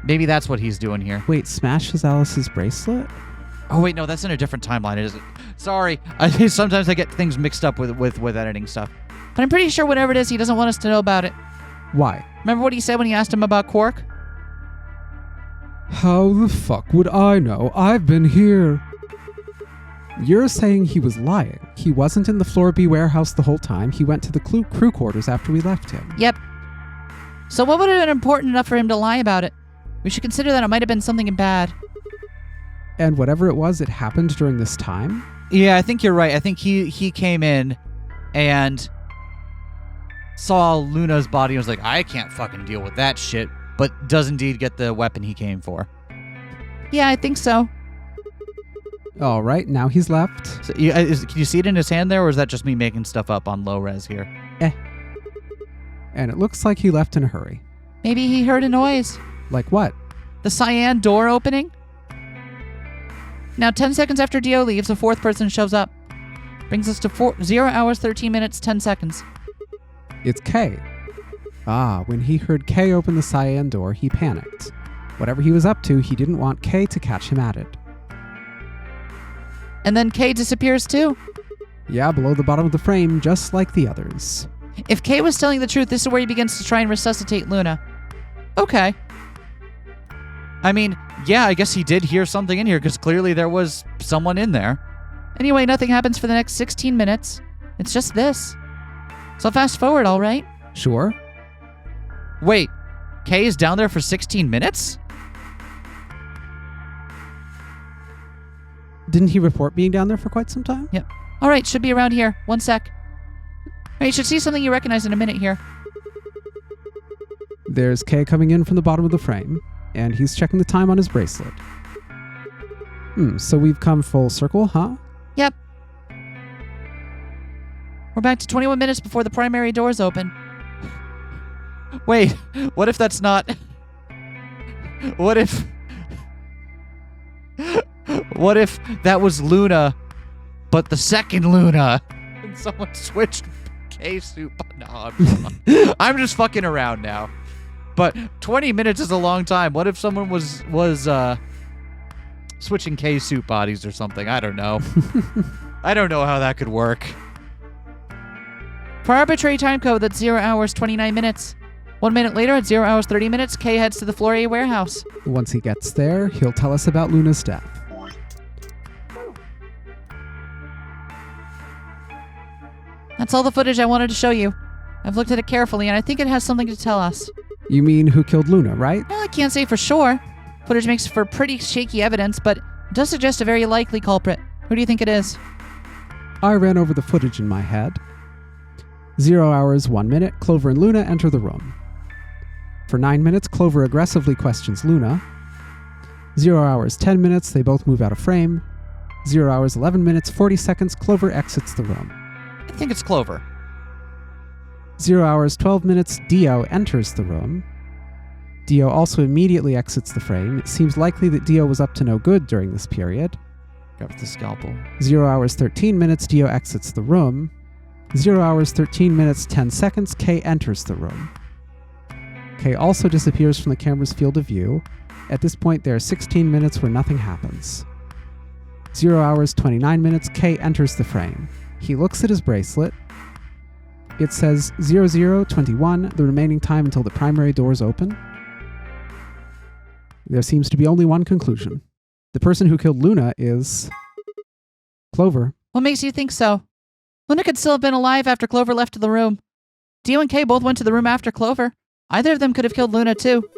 Maybe that's what he's doing here. Wait, smashes Alice's bracelet? Oh wait, no, that's in a different timeline, isn't it? Sorry. Sometimes I get things mixed up with editing stuff. But I'm pretty sure whatever it is, he doesn't want us to know about it. Why? Remember what he said when he asked him about Quark? How the fuck would I know? I've been here. You're saying he was lying. He wasn't in the Floor B warehouse the whole time. He went to the crew quarters after we left him. Yep. So what would have been important enough for him to lie about it? We should consider that it might have been something bad. And whatever it was, it happened during this time? Yeah, I think you're right. I think he came in and saw Luna's body and was like, I can't fucking deal with that shit, but does indeed get the weapon he came for. Yeah, I think so. All right, now he's left. So, can you see it in his hand there, or is that just me making stuff up on low res here? And it looks like he left in a hurry. Maybe he heard a noise. Like what? The cyan door opening? Now, 10 seconds after Dio leaves, a fourth person shows up. Brings us to 0 hours, 13 minutes, 10 seconds. It's Kay. Ah, when he heard Kay open the cyan door, he panicked. Whatever he was up to, he didn't want Kay to catch him at it. And then Kay disappears too. Yeah, below the bottom of the frame, just like the others. If Kay was telling the truth, this is where he begins to try and resuscitate Luna. Okay. I mean, yeah, I guess he did hear something in here, because clearly there was someone in there. Anyway, nothing happens for the next 16 minutes. It's just this. So fast forward, all right? Sure. Wait, Kay is down there for 16 minutes? Didn't he report being down there for quite some time? Yep. All right, should be around here. 1 sec. All right, you should see something you recognize in a minute here. There's Kay coming in from the bottom of the frame, and he's checking the time on his bracelet. So we've come full circle, huh? Yep. We're back to 21 minutes before the primary doors open. Wait, what if that's not... What if that was Luna, but the second Luna, and someone switched K-Soup? No, I'm just fucking around now. But 20 minutes is a long time. What if someone was switching K-Soup bodies or something? I don't know. I don't know how that could work. For arbitrary time code, that's 0 hours, 29 minutes. 1 minute later, at 0 hours, 30 minutes, Kay heads to the Floor A warehouse. Once he gets there, he'll tell us about Luna's death. That's all the footage I wanted to show you. I've looked at it carefully, and I think it has something to tell us. You mean who killed Luna, right? Well, I can't say for sure. Footage makes for pretty shaky evidence, but it does suggest a very likely culprit. Who do you think it is? I ran over the footage in my head. 0 hours, 1 minute, Clover and Luna enter the room. For 9 minutes, Clover aggressively questions Luna. 0 hours, 10 minutes, they both move out of frame. 0 hours, 11 minutes, 40 seconds, Clover exits the room. I think it's Clover. 0 hours, 12 minutes, Dio enters the room. Dio also immediately exits the frame. It seems likely that Dio was up to no good during this period. Got the scalpel. 0 hours, 13 minutes, Dio exits the room. 0 hours, 13 minutes, 10 seconds, Kay enters the room. Kay also disappears from the camera's field of view. At this point, there are 16 minutes where nothing happens. 0 hours, 29 minutes, Kay enters the frame. He looks at his bracelet. It says 0021, the remaining time until the primary doors open. There seems to be only one conclusion. The person who killed Luna is... Clover. What makes you think so? Luna could still have been alive after Clover left the room. Dio and Kay both went to the room after Clover. Either of them could have killed Luna too.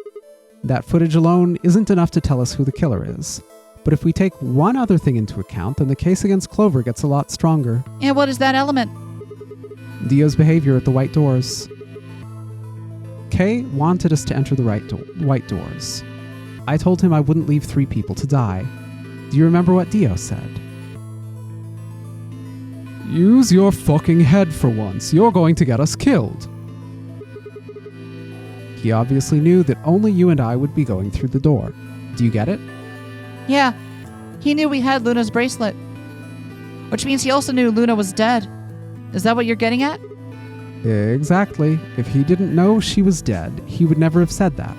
That footage alone isn't enough to tell us who the killer is. But if we take one other thing into account, then the case against Clover gets a lot stronger. And what is that element? Dio's behavior at the white doors. Kay wanted us to enter the white doors. I told him I wouldn't leave 3 people to die. Do you remember what Dio said? Use your fucking head for once. You're going to get us killed. He obviously knew that only you and I would be going through the door. Do you get it? Yeah. He knew we had Luna's bracelet. Which means he also knew Luna was dead. Is that what you're getting at? Exactly. If he didn't know she was dead, he would never have said that.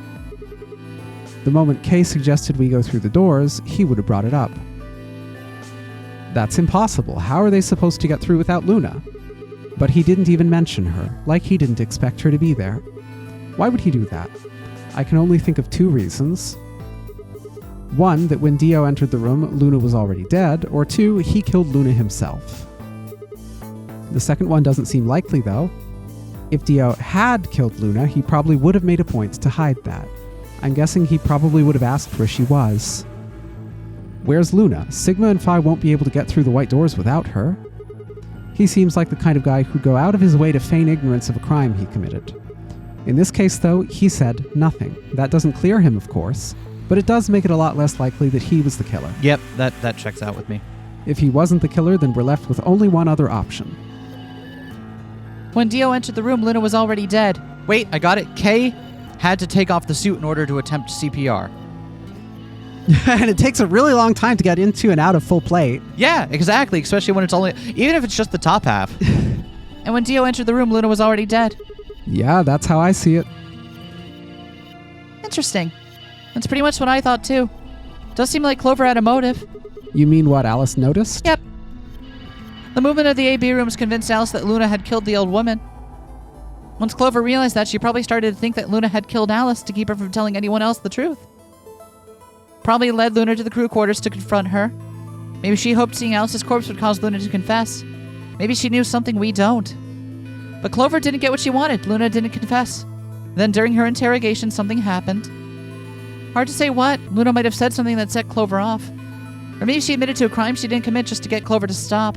The moment Kay suggested we go through the doors, he would have brought it up. That's impossible. How are they supposed to get through without Luna? But he didn't even mention her, like he didn't expect her to be there. Why would he do that? I can only think of 2 reasons. One, that when Dio entered the room, Luna was already dead, or two, he killed Luna himself. The second one doesn't seem likely, though. If Dio had killed Luna, he probably would have made a point to hide that. I'm guessing he probably would have asked where she was. Where's Luna? Sigma and Phi won't be able to get through the white doors without her. He seems like the kind of guy who'd go out of his way to feign ignorance of a crime he committed. In this case, though, he said nothing. That doesn't clear him, of course, but it does make it a lot less likely that he was the killer. Yep, that checks out with me. If he wasn't the killer, then we're left with only one other option. When Dio entered the room, Luna was already dead. Wait, I got it. Kay had to take off the suit in order to attempt CPR. And it takes a really long time to get into and out of full plate. Yeah, exactly, especially when it's only... Even if it's just the top half. And when Dio entered the room, Luna was already dead. Yeah, that's how I see it. Interesting. That's pretty much what I thought, too. Does seem like Clover had a motive. You mean what Alice noticed? Yep. The movement of the AB rooms convinced Alice that Luna had killed the old woman. Once Clover realized that, she probably started to think that Luna had killed Alice to keep her from telling anyone else the truth. Probably led Luna to the crew quarters to confront her. Maybe she hoped seeing Alice's corpse would cause Luna to confess. Maybe she knew something we don't. But Clover didn't get what she wanted. Luna didn't confess. Then during her interrogation, something happened. Hard to say what. Luna might have said something that set Clover off. Or maybe she admitted to a crime she didn't commit just to get Clover to stop.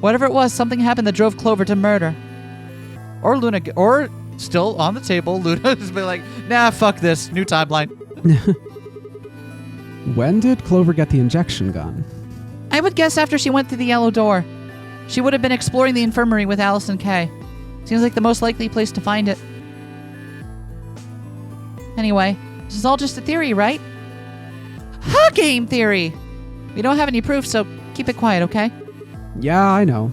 Whatever it was, something happened that drove Clover to murder. Or Luna, or still on the table, Luna just be like, nah, fuck this, new timeline. When did Clover get the injection gun? I would guess after she went through the yellow door. She would have been exploring the infirmary with Alice and Kay. Seems like the most likely place to find it. Anyway, this is all just a theory, right? Game theory! We don't have any proof, so keep it quiet, okay? Yeah, I know.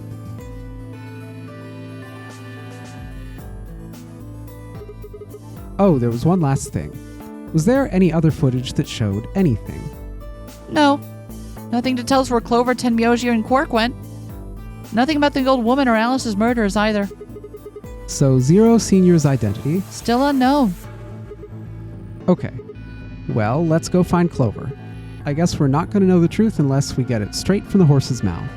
Oh, there was one last thing. Was there any other footage that showed anything? No. Nothing to tell us where Clover, Tenmyoji, and Quark went. Nothing about the old woman or Alice's murderers either. So Zero Senior's identity? Still unknown. Okay. Well, let's go find Clover. I guess we're not going to know the truth unless we get it straight from the horse's mouth.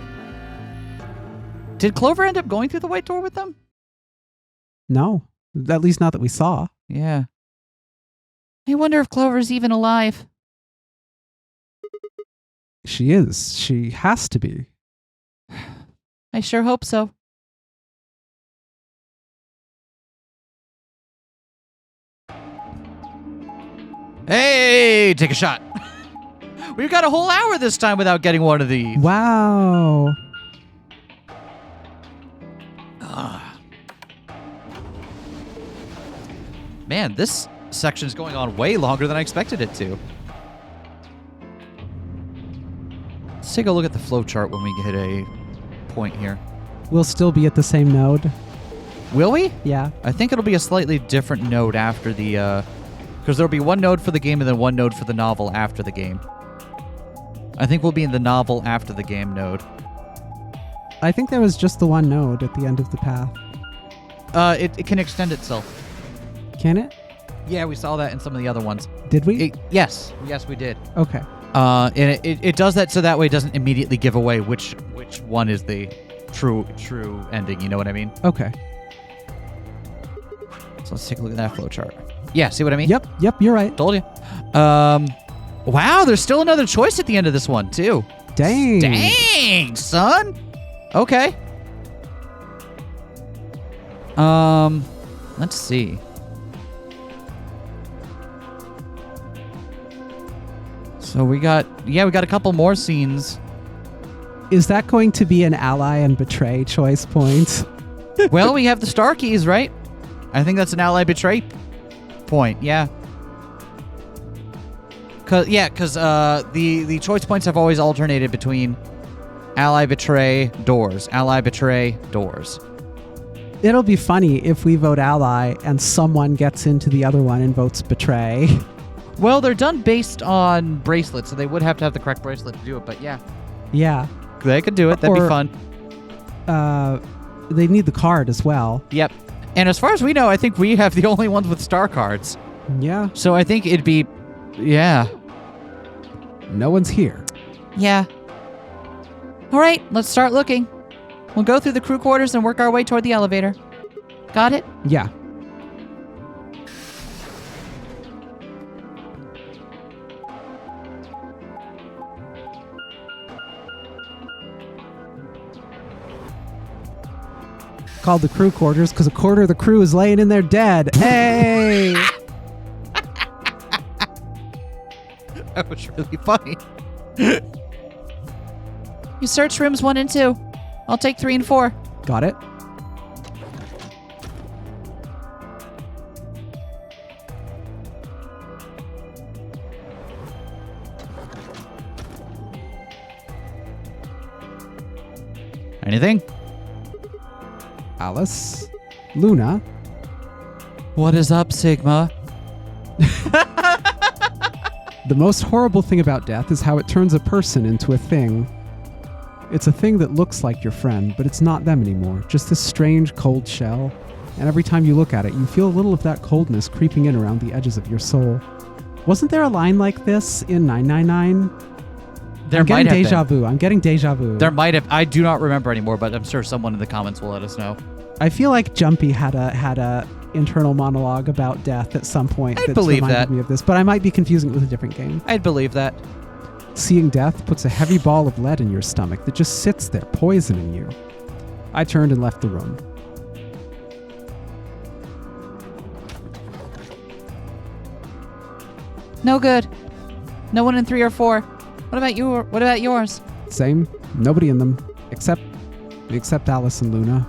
Did Clover end up going through the white door with them? No. At least not that we saw. Yeah. I wonder if Clover's even alive. She is. She has to be. I sure hope so. Hey, take a shot. We've got a whole hour this time without getting one of these. Wow. Man, this section is going on way longer than I expected it to. Let's take a look at the flowchart when we hit a point here. We'll still be at the same node. Will we? Yeah. I think it'll be a slightly different node after the... Because there'll be one node for the game and then one node for the novel after the game. I think we'll be in the novel after the game node. I think there was just the one node at the end of the path. It can extend itself. Can it? Yeah, we saw that in some of the other ones. Did we? Yes, we did. Okay. And it does that so that way it doesn't immediately give away which one is the true ending. You know what I mean? Okay. So let's take a look at that flowchart. Yeah, see what I mean? Yep, you're right. Told you. Wow, there's still another choice at the end of this one too. Dang, son. Okay. Let's see. So we got a couple more scenes. Is that going to be an ally and betray choice point? Well, we have the star keys, right? I think that's an ally betray point. Yeah. Cause the choice points have always alternated between ally betray doors, ally betray doors. It'll be funny if we vote ally and someone gets into the other one and votes betray. Well, they're done based on bracelets, so they would have to have the correct bracelet to do it, but yeah. Yeah. They could do it. That'd be fun. They need the card as well. Yep. And as far as we know, I think we have the only ones with star cards. Yeah. So I think it'd be... Yeah. No one's here. Yeah. All right, let's start looking. We'll go through the crew quarters and work our way toward the elevator. Got it? Yeah. Called the crew quarters because a quarter of the crew is laying in there dead. Hey! That was really funny. You search rooms 1 and 2. I'll take 3 and 4. Got it. Anything? Alice. Luna. What is up, Sigma? The most horrible thing about death is how it turns a person into a thing. It's a thing that looks like your friend, but it's not them anymore. Just this strange, cold shell. And every time you look at it, you feel a little of that coldness creeping in around the edges of your soul. Wasn't there a line like this in 999? There I'm getting might have deja been. vu. I'm getting deja vu. There might have. I do not remember anymore, but I'm sure someone in the comments will let us know. I feel like Jumpy had a internal monologue about death at some point. I'd that's believe reminded that. me of this, but I might be confusing it with a different game. I'd believe that. Seeing death puts a heavy ball of lead in your stomach that just sits there, poisoning you. I turned and left the room. No good. No one in 3 or 4. What about you? What about yours? Same. Nobody in them. Except Alice and Luna.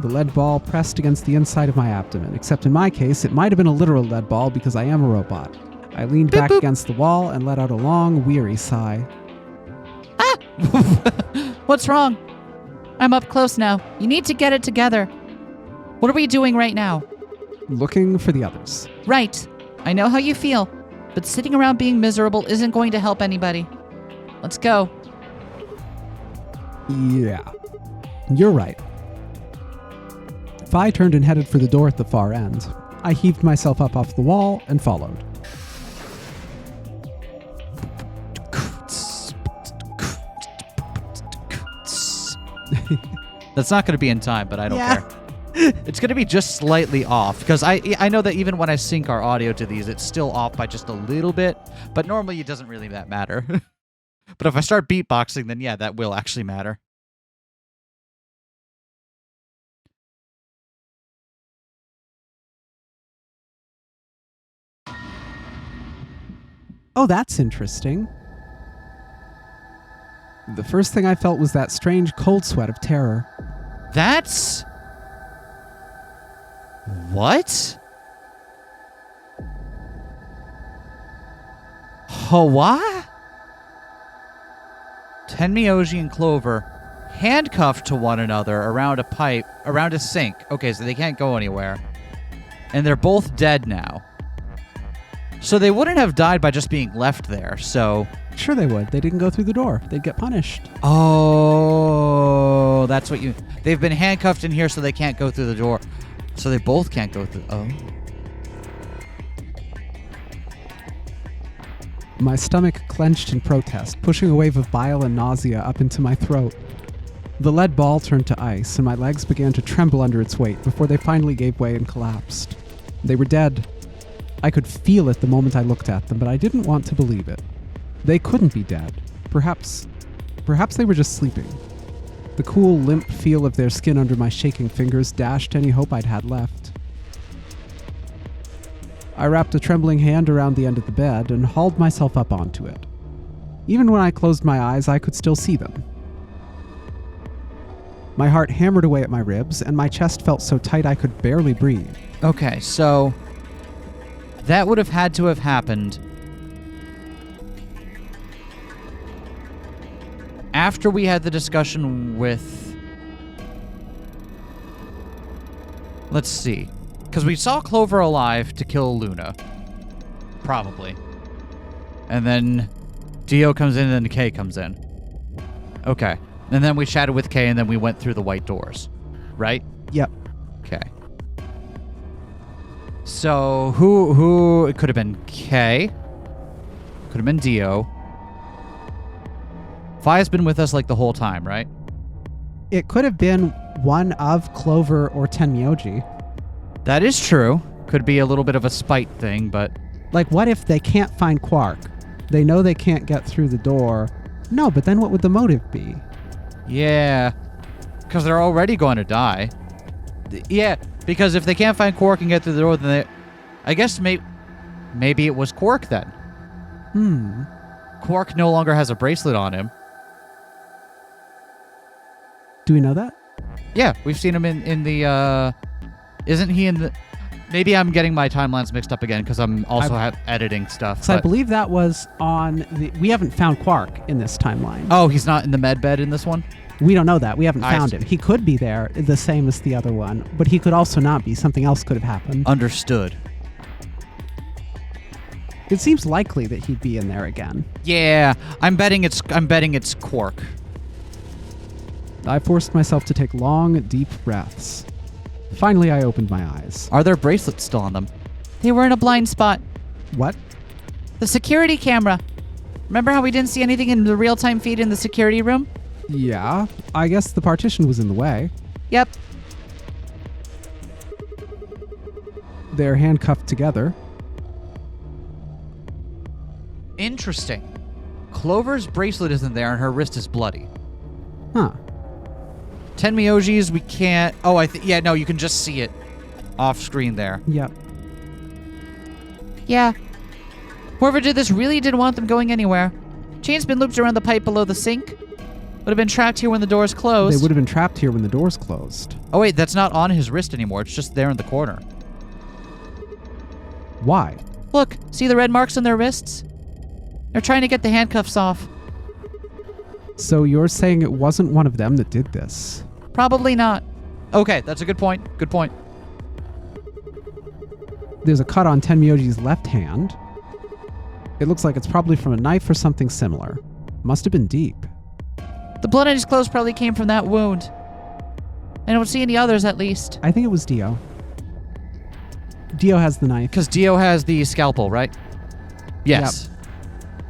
The lead ball pressed against the inside of my abdomen, except in my case, it might have been a literal lead ball because I am a robot. I leaned back against the wall and let out a long, weary sigh. Ah! What's wrong? I'm up close now. You need to get it together. What are we doing right now? Looking for the others. Right. I know how you feel, but sitting around being miserable isn't going to help anybody. Let's go. Yeah. You're right. Fi turned and headed for the door at the far end. I heaved myself up off the wall and followed. That's not going to be in time, but I don't care. It's going to be just slightly off because I know that even when I sync our audio to these, it's still off by just a little bit, but normally it doesn't really that matter. But if I start beatboxing, then yeah, that will actually matter. Oh, that's interesting. The first thing I felt was that strange cold sweat of terror. That's... What? Hawa? Tenmyoji and Clover handcuffed to one another around a sink. Okay, so they can't go anywhere. And they're both dead now. So they wouldn't have died by just being left there, so... Sure they would. They didn't go through the door. They'd get punished. Oh, that's what you... They've been handcuffed in here so they can't go through the door. So they both can't go through... Oh. My stomach clenched in protest, pushing a wave of bile and nausea up into my throat. The lead ball turned to ice, and my legs began to tremble under its weight before they finally gave way and collapsed. They were dead. I could feel it the moment I looked at them, but I didn't want to believe it. They couldn't be dead. Perhaps they were just sleeping. The cool, limp feel of their skin under my shaking fingers dashed any hope I'd had left. I wrapped a trembling hand around the end of the bed and hauled myself up onto it. Even when I closed my eyes, I could still see them. My heart hammered away at my ribs, and my chest felt so tight I could barely breathe. Okay, so... That would have had to have happened... after we had the discussion with... Let's see. Because we saw Clover alive to kill Luna. Probably. And then Dio comes in and then Kay comes in. Okay. And then we chatted with Kay and then we went through the white doors. Right? Yep. Okay. So who? It could have been Kay. Could have been Dio. Fi's been with us like the whole time, right? It could have been one of Clover or Tenmyoji. That is true. Could be a little bit of a spite thing, but Like, what if they can't find Quark? They know they can't get through the door. No, but then what would the motive be? yeah, because they're already going to die. Yeah, because if they can't find Quark and get through the door, then I guess maybe it was Quark then. Quark no longer has a bracelet on him. Do we know that? Yeah, we've seen him in the. Isn't he in the? Maybe I'm getting my timelines mixed up again because I'm also editing stuff. So I believe that was on the... We haven't found Quark in this timeline. Oh, he's not in the med bed in this one? We don't know that. We haven't I found see. him. He could be there, the same as the other one, but he could also not be. Something else could have happened. Understood. It seems likely that he'd be in there again. Yeah, I'm betting it's Quark. I forced myself to take long, deep breaths. Finally, I opened my eyes. Are there bracelets still on them? They were in a blind spot. What? The security camera. Remember how we didn't see anything in the real-time feed in the security room? Yeah, I guess the partition was in the way. Yep. They're handcuffed together. Interesting. Clover's bracelet isn't there and her wrist is bloody. Huh. Tenmyoji's we can't... Oh, no, you can just see it off screen there. Yep. Yeah. Whoever did this really didn't want them going anywhere. Chain's been looped around the pipe below the sink. Would have been trapped here when the doors closed. They would have been trapped here when the doors closed. Oh, wait, that's not on his wrist anymore. It's just there in the corner. Why? Look, see the red marks on their wrists? They're trying to get the handcuffs off. So you're saying it wasn't one of them that did this? Probably not. Okay, that's a good point. Good point. There's a cut on Tenmyoji's left hand. It looks like it's probably from a knife or something similar. Must have been deep. The blood on his clothes probably came from that wound. I don't see any others, at least. I think it was Dio. Dio has the knife. Because Dio has the scalpel, right? Yes.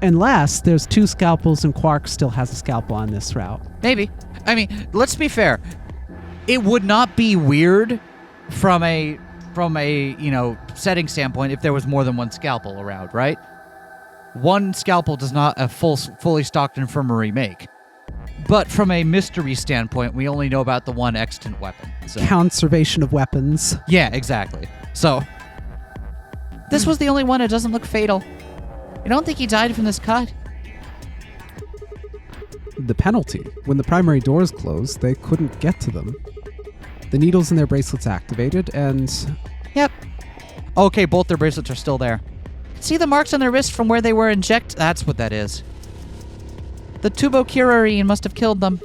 Unless there's two scalpels and Quark still has a scalpel on this route. Maybe. I mean, let's be fair. It would not be weird from a setting standpoint if there was more than one scalpel around, right? One scalpel does not a fully stocked infirmary make. But from a mystery standpoint, we only know about the one extant weapon. So. Conservation of weapons. Yeah, exactly. So, This was the only one that doesn't look fatal. I don't think he died from this cut. The penalty. When the primary doors closed, they couldn't get to them. The needles in their bracelets activated, and... Yep. okay, both their bracelets are still there. See the marks on their wrist from where they were injected? That's what that is. The tubocurarine must have killed them.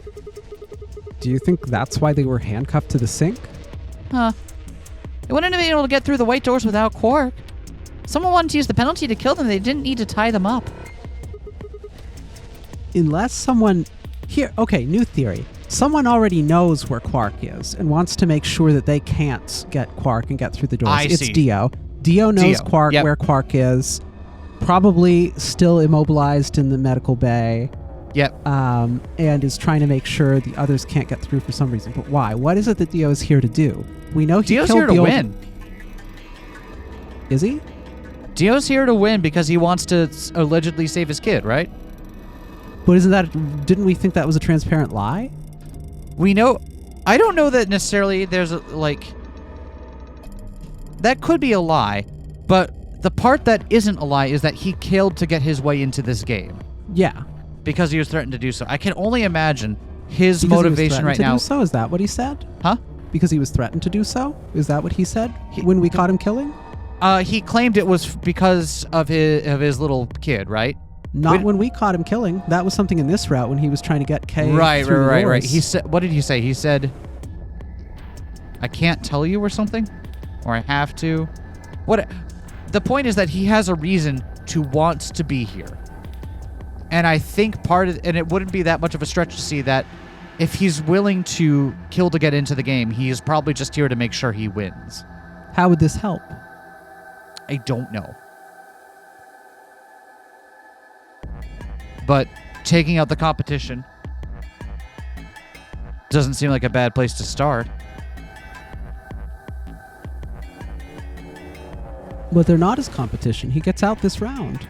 do you think that's why they were handcuffed to the sink? Huh. They wouldn't have been able to get through the white doors without Quark. Someone wanted to use the penalty to kill them. They didn't need to tie them up. Unless someone... Here, okay, new theory. Someone already knows where Quark is and wants to make sure that they can't get Quark and get through the doors. I It's see. Dio. Dio knows Dio, Quark, yep. where Quark is. Probably still immobilized in the medical bay. Yep. And is trying to make sure the others can't get through for some reason. But why? What is it that Dio is here to do? We know he Dio's killed here to the old... win. Is he? Dio's here to win because he wants to allegedly save his kid, right? But isn't that... Didn't we think that was a transparent lie? We know... I don't know that necessarily there's a, like... That could be a lie, but the part that isn't a lie is that he killed to get his way into this game. Yeah. Because he was threatened to do so. I can only imagine his Because motivation right to now... do so? Is that what he said? Huh? Because he was threatened to do so? Is that what he said when we caught him killing? He claimed it was because of his little kid, right? Not when we caught him killing. That was something in this route when he was trying to get Kay through the Right. doors. He said, what did he say? He said, "I can't tell you" or something, or "I have to." What? The point is that he has a reason to want to be here, and I think and it wouldn't be that much of a stretch to see that if he's willing to kill to get into the game, he is probably just here to make sure he wins. How would this help? I don't know. But taking out the competition doesn't seem like a bad place to start. But they're not his competition. He gets out this round,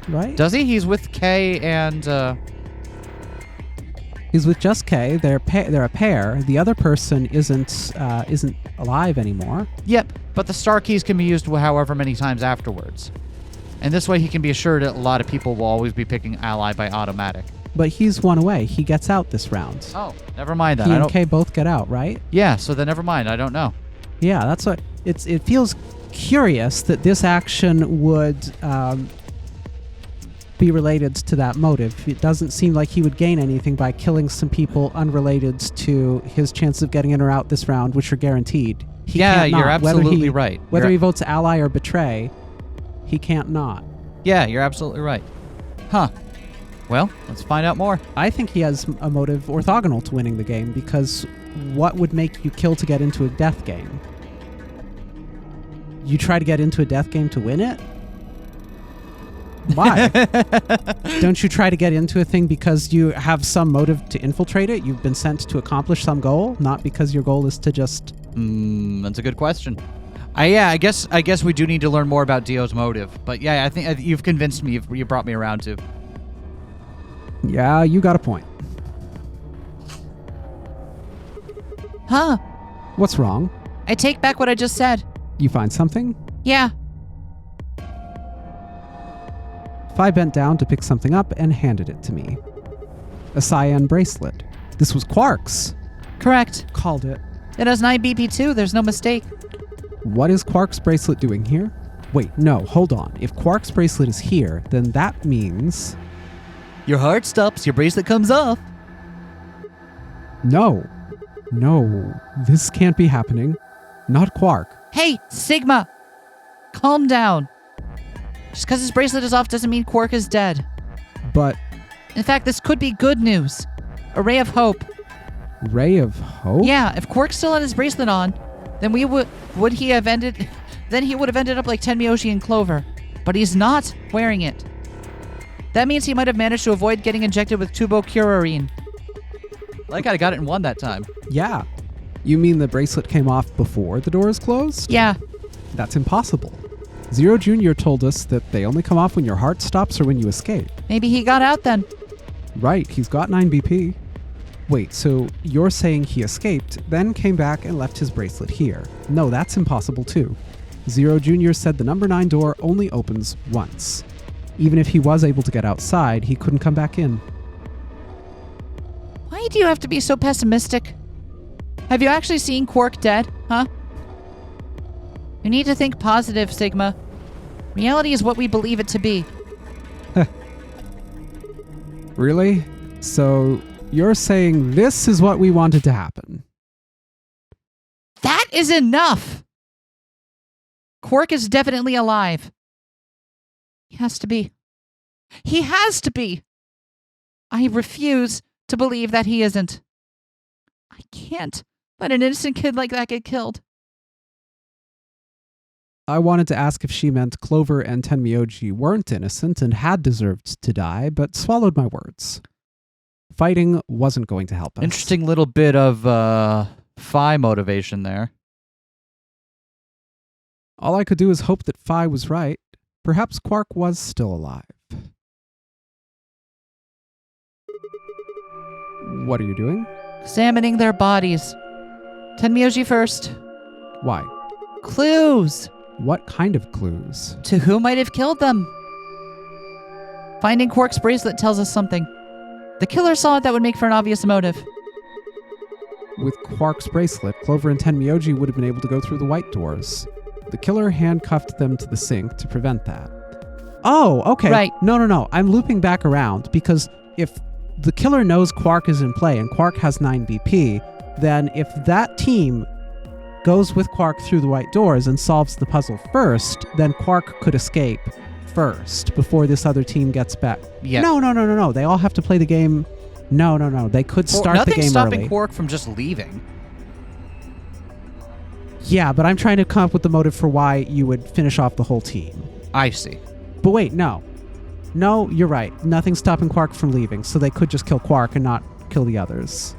right? Does he? He's with Kay and... He's with just Kay. They're a pair. The other person isn't alive anymore. Yep, but the star keys can be used however many times afterwards. And this way he can be assured that a lot of people will always be picking ally by automatic. But he's one away. He gets out this round. Oh, never mind that. He and Kay both get out, right? Yeah, so then never mind. I don't know. Yeah, that's what... It feels curious that this action would be related to that motive. It doesn't seem like he would gain anything by killing some people unrelated to his chances of getting in or out this round, which are guaranteed. He can't you're not. absolutely right. Whether he votes ally or betray, he can't not. Yeah, you're absolutely right. Huh. Well, let's find out more. I think he has a motive orthogonal to winning the game, because what would make you kill to get into a death game? You try to get into a death game to win it? Why? Don't you try to get into a thing because you have some motive to infiltrate it? You've been sent to accomplish some goal, not because your goal is to just... That's a good question. I guess we do need to learn more about Dio's motive. But yeah, I think you've convinced me. You brought me around to. Yeah, you got a point. Huh. What's wrong? I take back what I just said. You find something? Yeah. Fi bent down to pick something up and handed it to me. A cyan bracelet. This was Quark's. Correct. Called it. It has 9 BP too. There's no mistake. What is Quark's bracelet doing here? Wait, no, hold on. If Quark's bracelet is here, then that means... Your heart stops, your bracelet comes off. No. No, this can't be happening. Not Quark. Hey, Sigma! Calm down. Just because his bracelet is off doesn't mean Quark is dead. But... In fact, this could be good news. A ray of hope. Ray of hope? Yeah, if Quark still had his bracelet on, then he would have ended up like Tenmyoshi and Clover. But he's not wearing it. That means he might have managed to avoid getting injected with tubocurarine. Like I got it in one that time. Yeah. You mean the bracelet came off before the doors closed? Yeah. That's impossible. Zero Jr. told us that they only come off when your heart stops or when you escape. Maybe he got out then. Right, he's got 9 BP. Wait, so you're saying he escaped, then came back and left his bracelet here. No, that's impossible too. Zero Jr. said the number 9 door only opens once. Even if he was able to get outside, he couldn't come back in. Why do you have to be so pessimistic? Have you actually seen Quark dead, huh? You need to think positive, Sigma. Reality is what we believe it to be. Really? So you're saying this is what we wanted to happen? That is enough! Quark is definitely alive. He has to be. He has to be! I refuse to believe that he isn't. I can't let an innocent kid like that get killed. I wanted to ask if she meant Clover and Tenmyoji weren't innocent and had deserved to die, but swallowed my words. Fighting wasn't going to help us. Interesting little bit of Phi motivation there. All I could do is hope that Phi was right. Perhaps Quark was still alive. What are you doing? Examining their bodies. Tenmyoji first. Why? Clues! What kind of clues? To who might have killed them? Finding Quark's bracelet tells us something. The killer saw it that would make for an obvious motive. With Quark's bracelet, Clover and Tenmyoji would have been able to go through the white doors. The killer handcuffed them to the sink to prevent that. Oh, okay. Right. No. I'm looping back around because if the killer knows Quark is in play and Quark has 9 BP, then if that team goes with Quark through the white doors and solves the puzzle first, then Quark could escape first before this other team gets back. Yeah. No. They all have to play the game. No. They could start the game nothing's stopping early. Quark from just leaving. Yeah, but I'm trying to come up with the motive for why you would finish off the whole team. I see. But wait, no. No, you're right. Nothing's stopping Quark from leaving, so they could just kill Quark and not kill the others.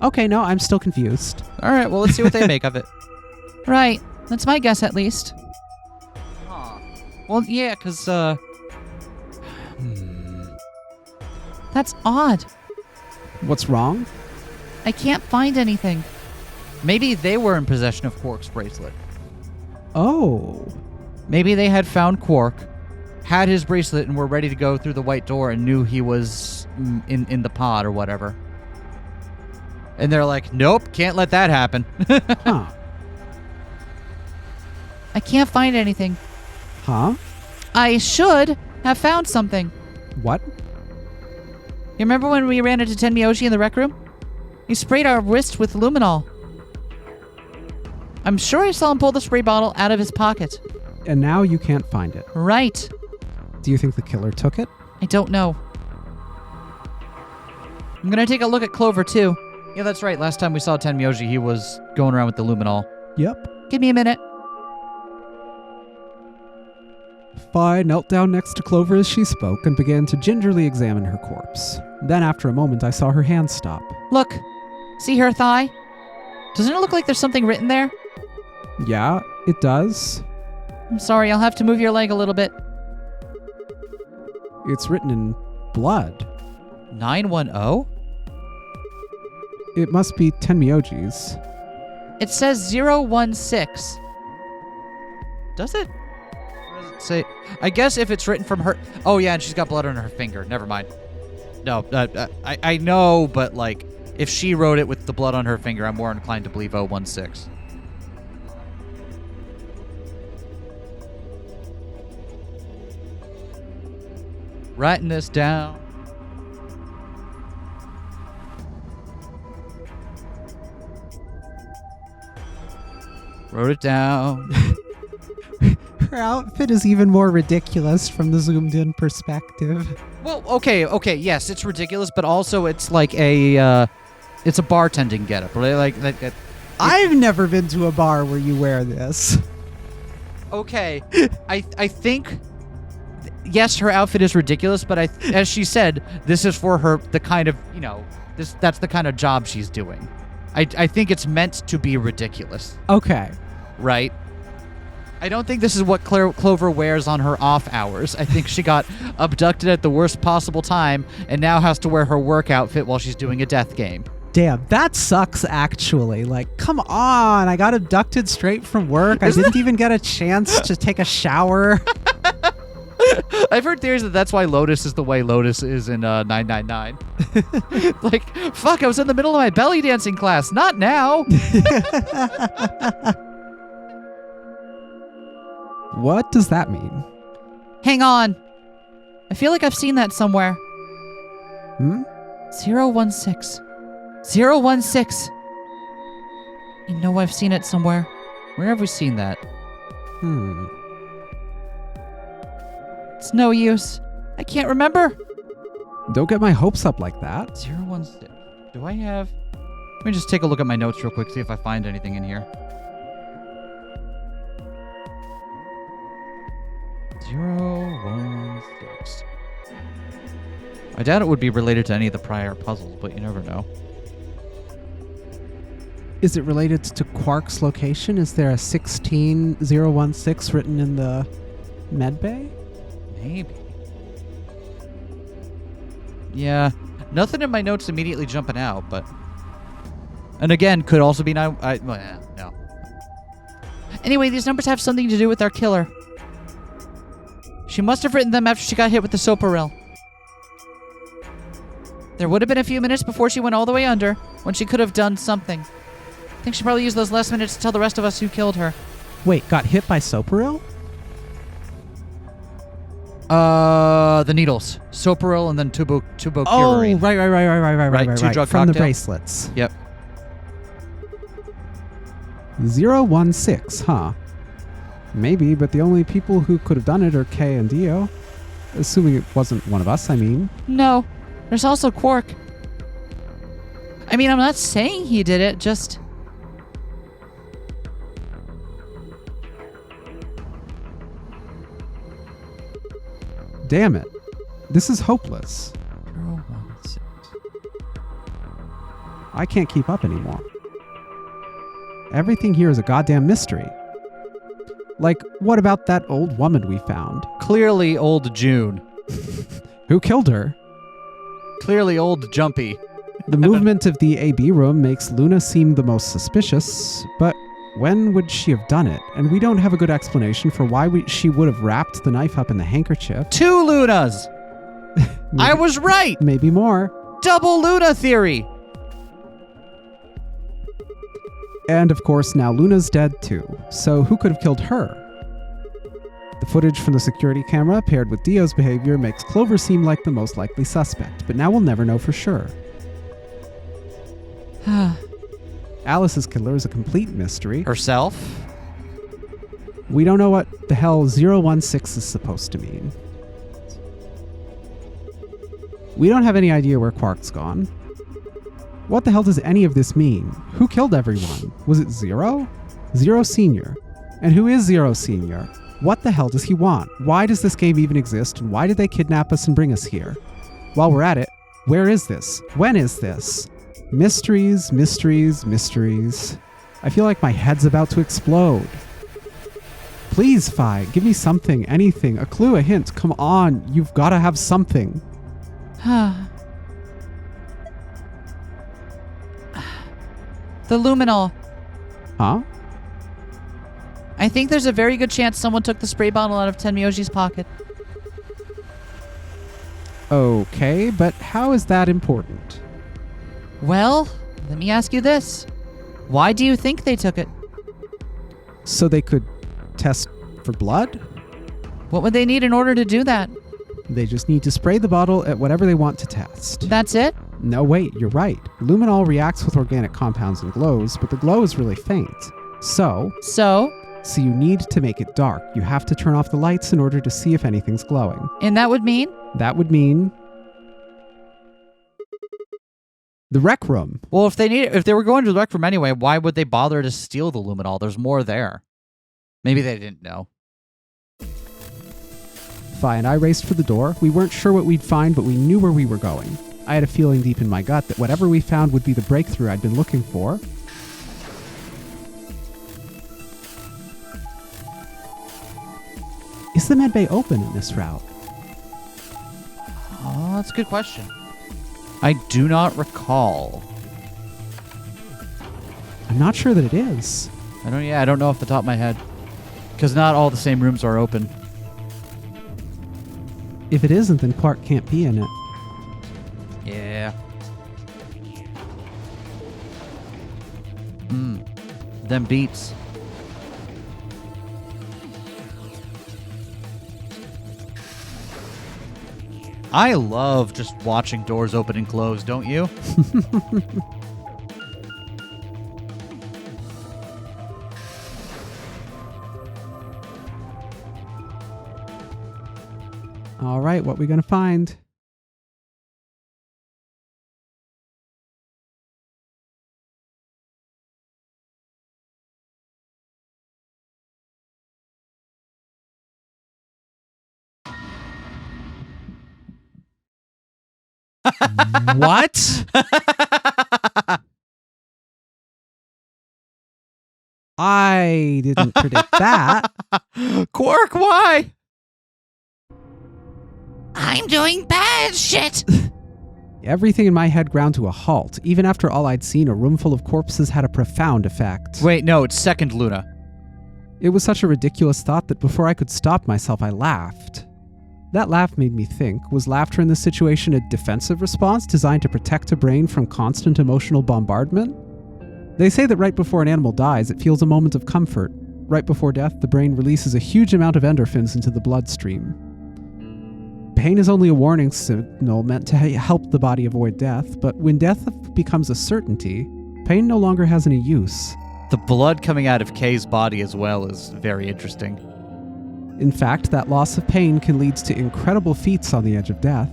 Okay, no, I'm still confused. All right, well, let's see what they make of it. Right. That's my guess, at least. Huh. Well, yeah, because, That's odd. What's wrong? I can't find anything. maybe they were in possession of Quark's bracelet. Oh. Maybe they had found Quark, had his bracelet, and were ready to go through the white door and knew he was in the pod or whatever. And they're like, nope, can't let that happen. Huh. I can't find anything. Huh? I should have found something. What? You remember when we ran into Tenmyoji in the rec room? He sprayed our wrist with luminol. I'm sure I saw him pull the spray bottle out of his pocket. And now you can't find it. Right. Do you think the killer took it? I don't know. I'm gonna take a look at Clover, too. Yeah, that's right. Last time we saw Tenmyoji, he was going around with the luminol. Yep. Give me a minute. Phi knelt down next to Clover as she spoke and began to gingerly examine her corpse. Then after a moment I saw her hand stop. Look. See her thigh? Doesn't it look like there's something written there? Yeah, it does. I'm sorry, I'll have to move your leg a little bit. It's written in blood. 910? It must be Tenmyoji's. It says 016. Does it? What does it say? I guess if it's written from her... Oh, yeah, and she's got blood on her finger. Never mind. No, I know, but, like, if she wrote it with the blood on her finger, I'm more inclined to believe 016. Writing this down. Wrote it down. Her outfit is even more ridiculous from the zoomed-in perspective. Well, okay, yes, it's ridiculous, but also it's like it's a bartending getup, right? Like I've never been to a bar where you wear this. okay, I think yes, her outfit is ridiculous, but as she said, this is for her the kind of that's the kind of job she's doing. I think it's meant to be ridiculous. Okay. Right? I don't think this is what Clover wears on her off hours. I think she got abducted at the worst possible time and now has to wear her work outfit while she's doing a death game. Damn, that sucks, actually. Like, come on. I got abducted straight from work. I didn't even get a chance to take a shower. I've heard theories that that's why Lotus is the way Lotus is in 999. Like, fuck, I was in the middle of my belly dancing class. Not now. What does that mean? Hang on. I feel like I've seen that somewhere. Hmm? 016. 016. You know I've seen it somewhere. Where have we seen that? It's no use. I can't remember. Don't get my hopes up like that. 016. Do I have... Let me just take a look at my notes real quick, see if I find anything in here. 016. I doubt it would be related to any of the prior puzzles, but you never know. Is it related to Quark's location? Is there a 16016 written in the medbay? Maybe. Yeah, nothing in my notes immediately jumping out, but... And again, could also be... No. Anyway, these numbers have something to do with our killer. She must have written them after she got hit with the soparil. There would have been a few minutes before she went all the way under, when she could have done something. I think she probably used those last minutes to tell the rest of us who killed her. Wait, got hit by soparil? The needles. Soparil and then tubocurarine. Oh, right. Two drug From the cocktail? bracelets. Yep. 016, huh? Maybe, but the only people who could have done it are Kay and Dio. Assuming it wasn't one of us, I mean. No, there's also Quark. I mean, I'm not saying he did it, just... Damn it. This is hopeless. 016. I can't keep up anymore. Everything here is a goddamn mystery. Like, what about that old woman we found? Clearly old June. Who killed her? Clearly old Jumpy. The movement of the AB room makes Luna seem the most suspicious, but when would she have done it? And we don't have a good explanation for why she would have wrapped the knife up in the handkerchief. 2 Lunas! I was right! Maybe more. Double Luna theory! And of course, now Luna's dead too. So who could have killed her? The footage from the security camera paired with Dio's behavior makes Clover seem like the most likely suspect, but now we'll never know for sure. Alice's killer is a complete mystery. Herself? We don't know what the hell 016 is supposed to mean. We don't have any idea where Quark's gone. What the hell does any of this mean? Who killed everyone? Was it Zero? Zero Senior. And who is Zero Senior? What the hell does he want? Why does this game even exist, and why did they kidnap us and bring us here? While we're at it, where is this? When is this? Mysteries, mysteries, mysteries. I feel like my head's about to explode. Please, Phi, give me something, anything, a clue, a hint. Come on, you've got to have something. The luminol. Huh? I think there's a very good chance someone took the spray bottle out of Tenmyoji's pocket. Okay, but how is that important? Well, let me ask you this. Why do you think they took it? So they could test for blood? What would they need in order to do that? They just need to spray the bottle at whatever they want to test. That's it? No, wait, you're right. Luminol reacts with organic compounds and glows, but the glow is really faint. So you need to make it dark. You have to turn off the lights in order to see if anything's glowing. And that would mean? That would mean the rec room. Well, if they were going to the rec room anyway, why would they bother to steal the luminol? There's more there. Maybe they didn't know. Phi and I raced for the door. We weren't sure what we'd find, but we knew where we were going. I had a feeling deep in my gut that whatever we found would be the breakthrough I'd been looking for. Is the medbay open in this route? Oh, that's a good question. I do not recall. I'm not sure that it is. I don't know off the top of my head. Because not all the same rooms are open. If it isn't, then Quark can't be in it. Yeah. Them beats. I love just watching doors open and close, don't you? All right, what we gonna find? What? I didn't predict that. Quark, why? I'm doing bad shit. Everything in my head ground to a halt. Even after all I'd seen, a room full of corpses had a profound effect. Wait, no, it's second Luna. It was such a ridiculous thought that before I could stop myself, I laughed. That laugh made me think, was laughter in this situation a defensive response designed to protect a brain from constant emotional bombardment? They say that right before an animal dies, it feels a moment of comfort. Right before death, the brain releases a huge amount of endorphins into the bloodstream. Pain is only a warning signal meant to help the body avoid death, but when death becomes a certainty, pain no longer has any use. The blood coming out of Kay's body as well is very interesting. In fact, that loss of pain can lead to incredible feats on the edge of death.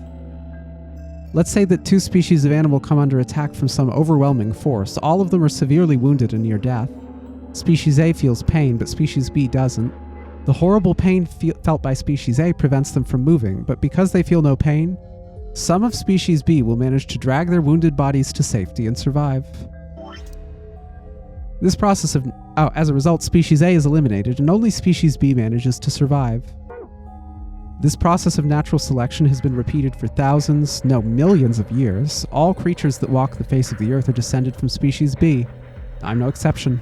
Let's say that two species of animal come under attack from some overwhelming force. All of them are severely wounded and near death. Species A feels pain, but Species B doesn't. The horrible pain felt by Species A prevents them from moving, but because they feel no pain, some of Species B will manage to drag their wounded bodies to safety and survive. This process of... as a result, Species A is eliminated, and only Species B manages to survive. This process of natural selection has been repeated for thousands, no, millions of years. All creatures that walk the face of the earth are descended from Species B. I'm no exception.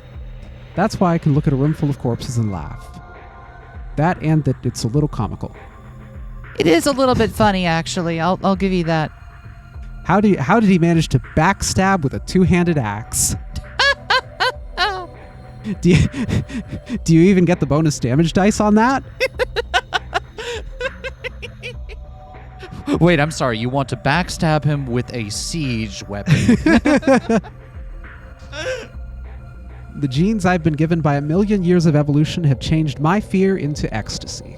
That's why I can look at a room full of corpses and laugh. That and that it's a little comical. It is a little bit funny, actually. I'll give you that. How did he manage to backstab with a two-handed axe? Do you even get the bonus damage dice on that? Wait, I'm sorry. You want to backstab him with a siege weapon? The genes I've been given by 1,000,000 years of evolution have changed my fear into ecstasy.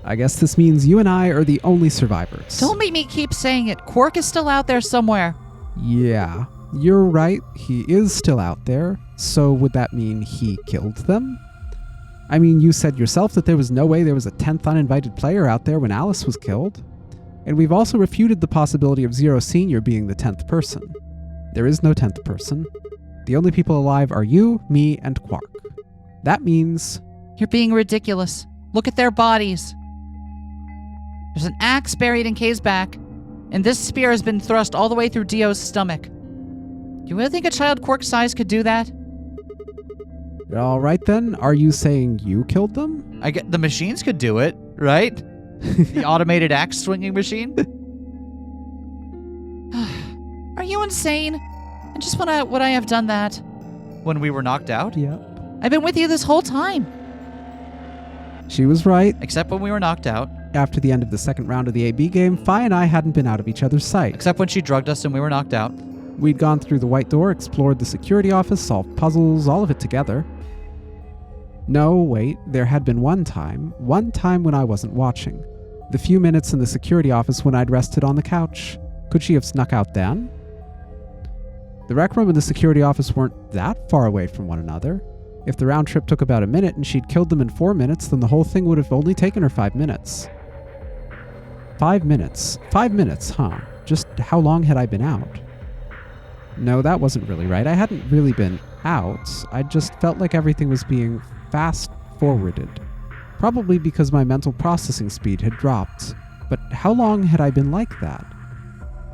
I guess this means you and I are the only survivors. Don't make me keep saying it. Quark is still out there somewhere. Yeah, you're right. He is still out there. So would that mean he killed them? I mean, you said yourself that there was no way there was a 10th uninvited player out there when Alice was killed. And we've also refuted the possibility of Zero Senior being the 10th person. There is no 10th person. The only people alive are you, me, and Quark. That means... You're being ridiculous. Look at their bodies. There's an axe buried in Kay's back, and this spear has been thrust all the way through Dio's stomach. Do you really think a child Quark's size could do that? All right then, are you saying you killed them? I get the machines could do it, right? The automated axe swinging machine. Are you insane? I just would I have done that? When we were knocked out? Yep. I've been with you this whole time. She was right. Except when we were knocked out. After the end of the second round of the AB game, Fi and I hadn't been out of each other's sight. Except when she drugged us and we were knocked out. We'd gone through the white door, explored the security office, solved puzzles, all of it together. No, wait, there had been one time when I wasn't watching. The few minutes in the security office when I'd rested on the couch. Could she have snuck out then? The rec room and the security office weren't that far away from one another. If the round trip took about a minute and she'd killed them in 4 minutes, then the whole thing would have only taken her 5 minutes. 5 minutes? 5 minutes, huh? Just how long had I been out? No, that wasn't really right. I hadn't really been out. I just felt like everything was being fast-forwarded. Probably because my mental processing speed had dropped. But how long had I been like that?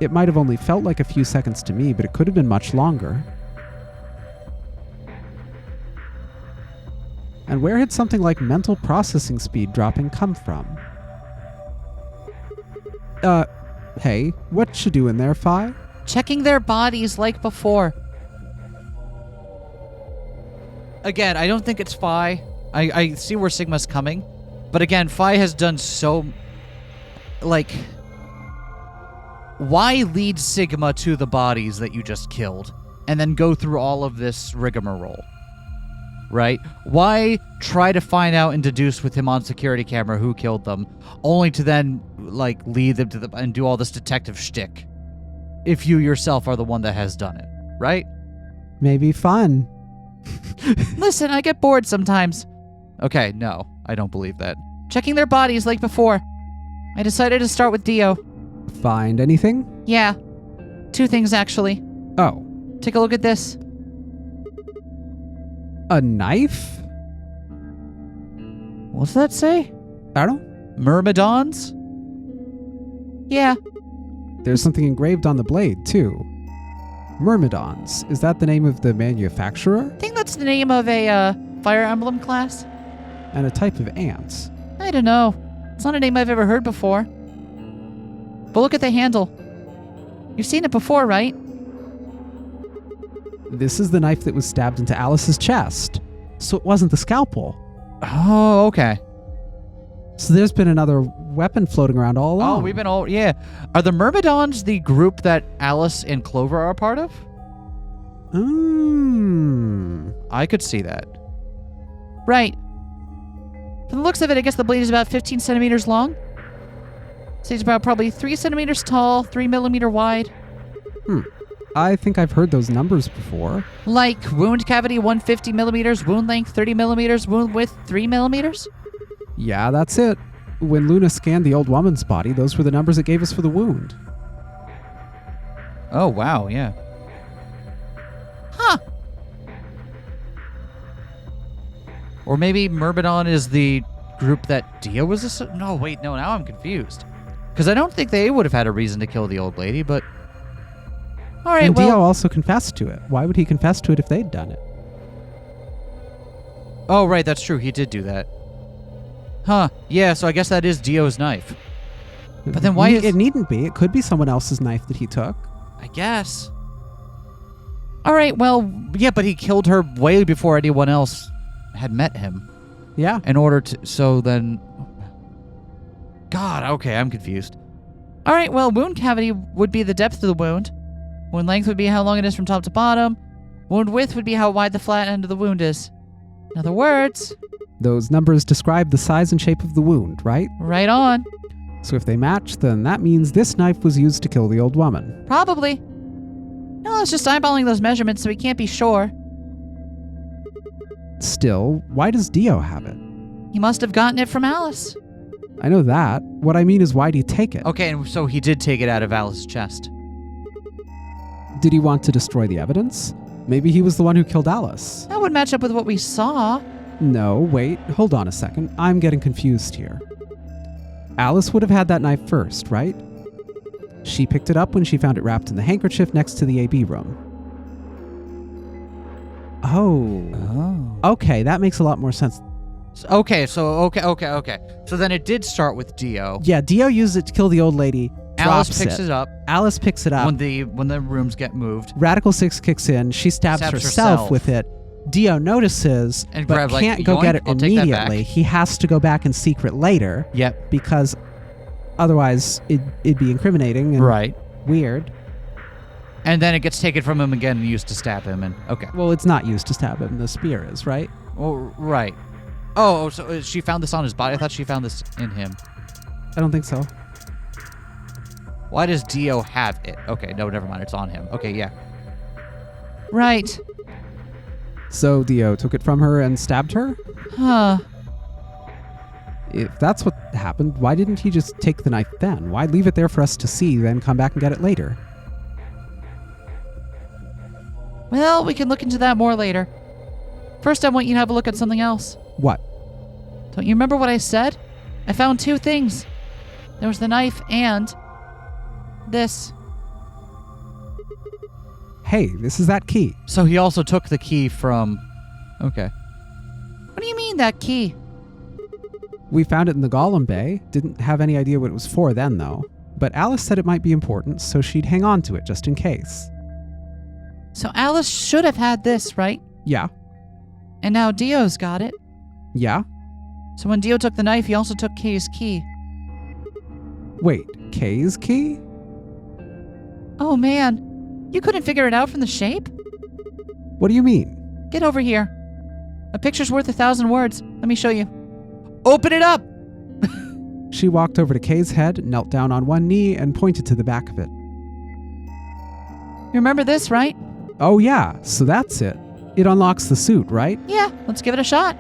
It might have only felt like a few seconds to me, but it could have been much longer. And where had something like mental processing speed dropping come from? Hey, what you doing there, Fi? Checking their bodies like before. Again, I don't think it's Phi. I see where Sigma's coming. But again, Phi has done so... Like... Why lead Sigma to the bodies that you just killed? And then go through all of this rigmarole? Right? Why try to find out and deduce with him on security camera who killed them, only to then, like, lead them to the... and do all this detective shtick? If you yourself are the one that has done it, right? Maybe fun. Listen, I get bored sometimes. Okay, no, I don't believe that. Checking their bodies like before. I decided to start with Dio. Find anything? Yeah. 2 things, actually. Oh. Take a look at this. A knife? What's that say? I don't know. Myrmidons? Yeah. There's something engraved on the blade, too. Myrmidons. Is that the name of the manufacturer? I think that's the name of a Fire Emblem class. And a type of ant. I don't know. It's not a name I've ever heard before. But look at the handle. You've seen it before, right? This is the knife that was stabbed into Alice's chest. So it wasn't the scalpel. Oh, okay. So there's been another weapon floating around all along. Oh, we've been all... Yeah. Are the Myrmidons the group that Alice and Clover are a part of? I could see that. Right. From the looks of it, I guess the blade is about 15 centimeters long. So it's about probably 3 centimeters tall, 3 millimeter wide. I think I've heard those numbers before. Like wound cavity 150 millimeters, wound length 30 millimeters, wound width 3 millimeters? Yeah, that's it. When Luna scanned the old woman's body, those were the numbers it gave us for the wound. Oh, wow, yeah. Huh. Or maybe Myrmidon is the group that Dio was no, wait, no, now I'm confused. Because I don't think they would have had a reason to kill the old lady, but... All right, And well... Dio also confessed to it. Why would he confess to it if they'd done it? Oh, right, that's true. He did do that. Huh. Yeah, so I guess that is Dio's knife. But then why is... It needn't be. It could be someone else's knife that he took. I guess. All right, well... Yeah, but he killed her way before anyone else had met him. Yeah. In order to... So then... God, okay, I'm confused. All right, well, wound cavity would be the depth of the wound. Wound length would be how long it is from top to bottom. Wound width would be how wide the flat end of the wound is. In other words... Those numbers describe the size and shape of the wound, right? Right on. So if they match, then that means this knife was used to kill the old woman. Probably. No, I was just eyeballing those measurements, so we can't be sure. Still, why does Dio have it? He must have gotten it from Alice. I know that. What I mean is, why'd he take it? Okay, and so he did take it out of Alice's chest. Did he want to destroy the evidence? Maybe he was the one who killed Alice. That would match up with what we saw. No, wait, hold on a second. I'm getting confused here. Alice would have had that knife first, right? She picked it up when she found it wrapped in the handkerchief next to the AB room. Oh. Okay, that makes a lot more sense. Okay. So then it did start with Dio. Yeah, Dio used it to kill the old lady. Alice picks it up. Alice picks it up. When the rooms get moved. Radical 6 kicks in. She stabs herself with it. Dio notices, and but grab, can't like, go yoink, get it I'll take that immediately. back. He has to go back in secret later. Yep. Because otherwise it'd be incriminating and Right. weird. And then it gets taken from him again and used to stab him. And okay. Well, it's not used to stab him. The spear is, right? Well, right. Oh, so she found this on his body? I thought she found this in him. I don't think so. Why does Dio have it? Okay, no, never mind. It's on him. Okay, yeah. Right. So Dio took it from her and stabbed her? Huh. If that's what happened, why didn't he just take the knife then? Why leave it there for us to see, then come back and get it later? Well, we can look into that more later. First, I want you to have a look at something else. What? Don't you remember what I said? I found two things. There was the knife and this. Hey, this is that key. So he also took the key from... Okay. What do you mean, that key? We found it in the Golem Bay. Didn't have any idea what it was for then, though. But Alice said it might be important, so she'd hang on to it just in case. So Alice should have had this, right? Yeah. And now Dio's got it. Yeah? So when Dio took the knife, he also took Kay's key. Wait, Kay's key? Oh man, you couldn't figure it out from the shape? What do you mean? Get over here. A picture's worth 1,000 words. Let me show you. Open it up! She walked over to Kay's head, knelt down on one knee, and pointed to the back of it. You remember this, right? Oh yeah, so that's it. It unlocks the suit, right? Yeah, let's give it a shot.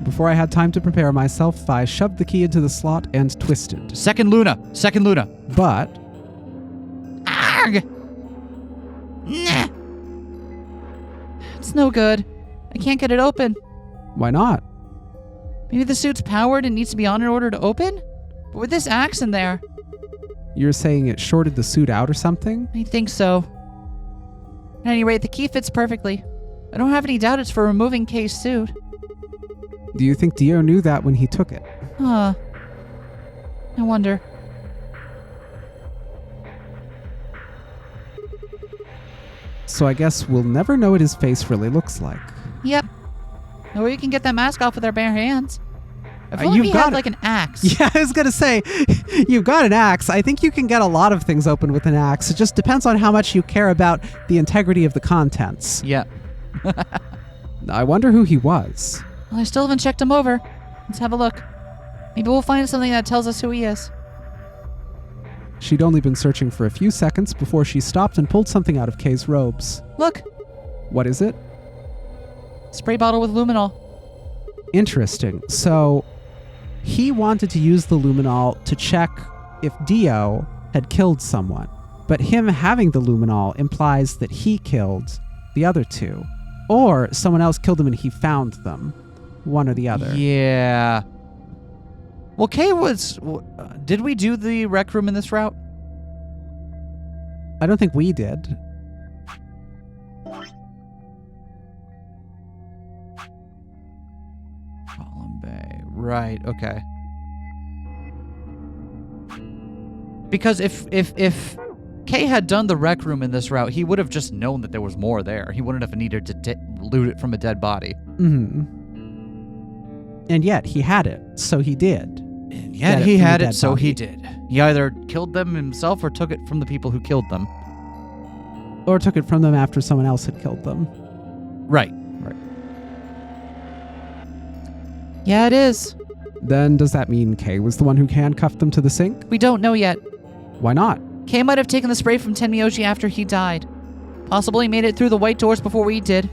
Before I had time to prepare myself, I shoved the key into the slot and twisted. Second Luna. But... Arg! Nah. It's no good. I can't get it open. Why not? Maybe the suit's powered and needs to be on in order to open? But with this axe in there, You're saying it shorted the suit out or something? I think so. At any rate, the key fits perfectly. I don't have any doubt it's for removing Kay's suit. Do you think Dio knew that when he took it? Huh. I wonder. So I guess we'll never know what his face really looks like. Yep. Or you can get that mask off with our bare hands. If only you've we got had it. like an axe. Yeah, I was going to say, you've got an axe. I think you can get a lot of things open with an axe. It just depends on how much you care about the integrity of the contents. Yeah. I wonder who he was. Well, I still haven't checked him over. Let's have a look. Maybe we'll find something that tells us who he is. She'd only been searching for a few seconds before she stopped and pulled something out of Kay's robes. Look, What is it? spray bottle with luminol. Interesting. So, he wanted to use the luminol to check if Dio had killed someone. But him having the luminol implies that he killed the other two. Or someone else killed them and he found them. One or the other. Yeah. Well, Kay was... did we do the rec room in this route? I don't think we did. Column Bay. Right, okay. Because if Kay had done the rec room in this route, he would have just known that there was more there. He wouldn't have needed to loot it from a dead body. Mm-hmm. And yet, he had it, so he did. And yet he had it, so he did. He either killed them himself or took it from the people who killed them. Or took it from them after someone else had killed them. Right. Yeah, it is. Then does that mean Kay was the one who handcuffed them to the sink? We don't know yet. Why not? Kay might have taken the spray from Tenmyoji after he died. Possibly he made it through the white doors before we did,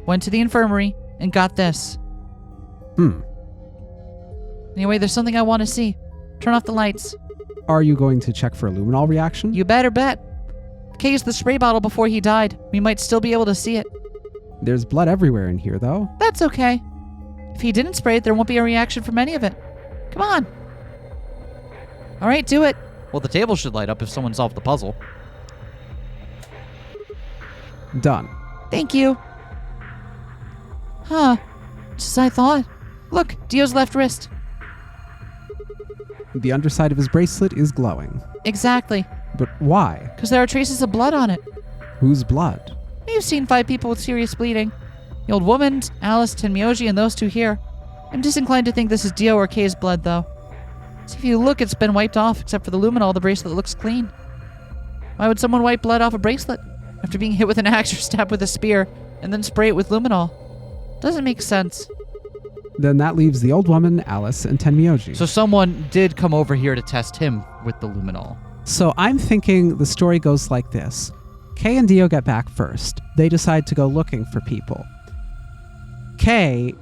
went to the infirmary, and got this. Anyway, there's something I want to see. Turn off the lights. Are you going to check for a luminol reaction? You better bet. If Kay used the spray bottle before he died, we might still be able to see it. There's blood everywhere in here, though. That's okay. If he didn't spray it, there won't be a reaction from any of it. Come on. All right, do it. Well, the table should light up if someone solved the puzzle. Done. Thank you. Huh. Just as I thought. Look, Dio's left wrist. The underside of his bracelet is glowing. Exactly. But why? Because there are traces of blood on it. Whose blood? You've seen 5 people with serious bleeding. The old woman, Alice, Tenmyoji, and those 2 here. I'm disinclined to think this is Dio or Kay's blood, though. See, if you look, it's been wiped off, except for the luminol. The bracelet looks clean. Why would someone wipe blood off a bracelet after being hit with an axe or stabbed with a spear, and then spray it with luminol? Doesn't make sense. Then that leaves the old woman, Alice, and Tenmyoji. So someone did come over here to test him with the luminol. So I'm thinking the story goes like this. Kay and Dio get back first. They decide to go looking for people. Kay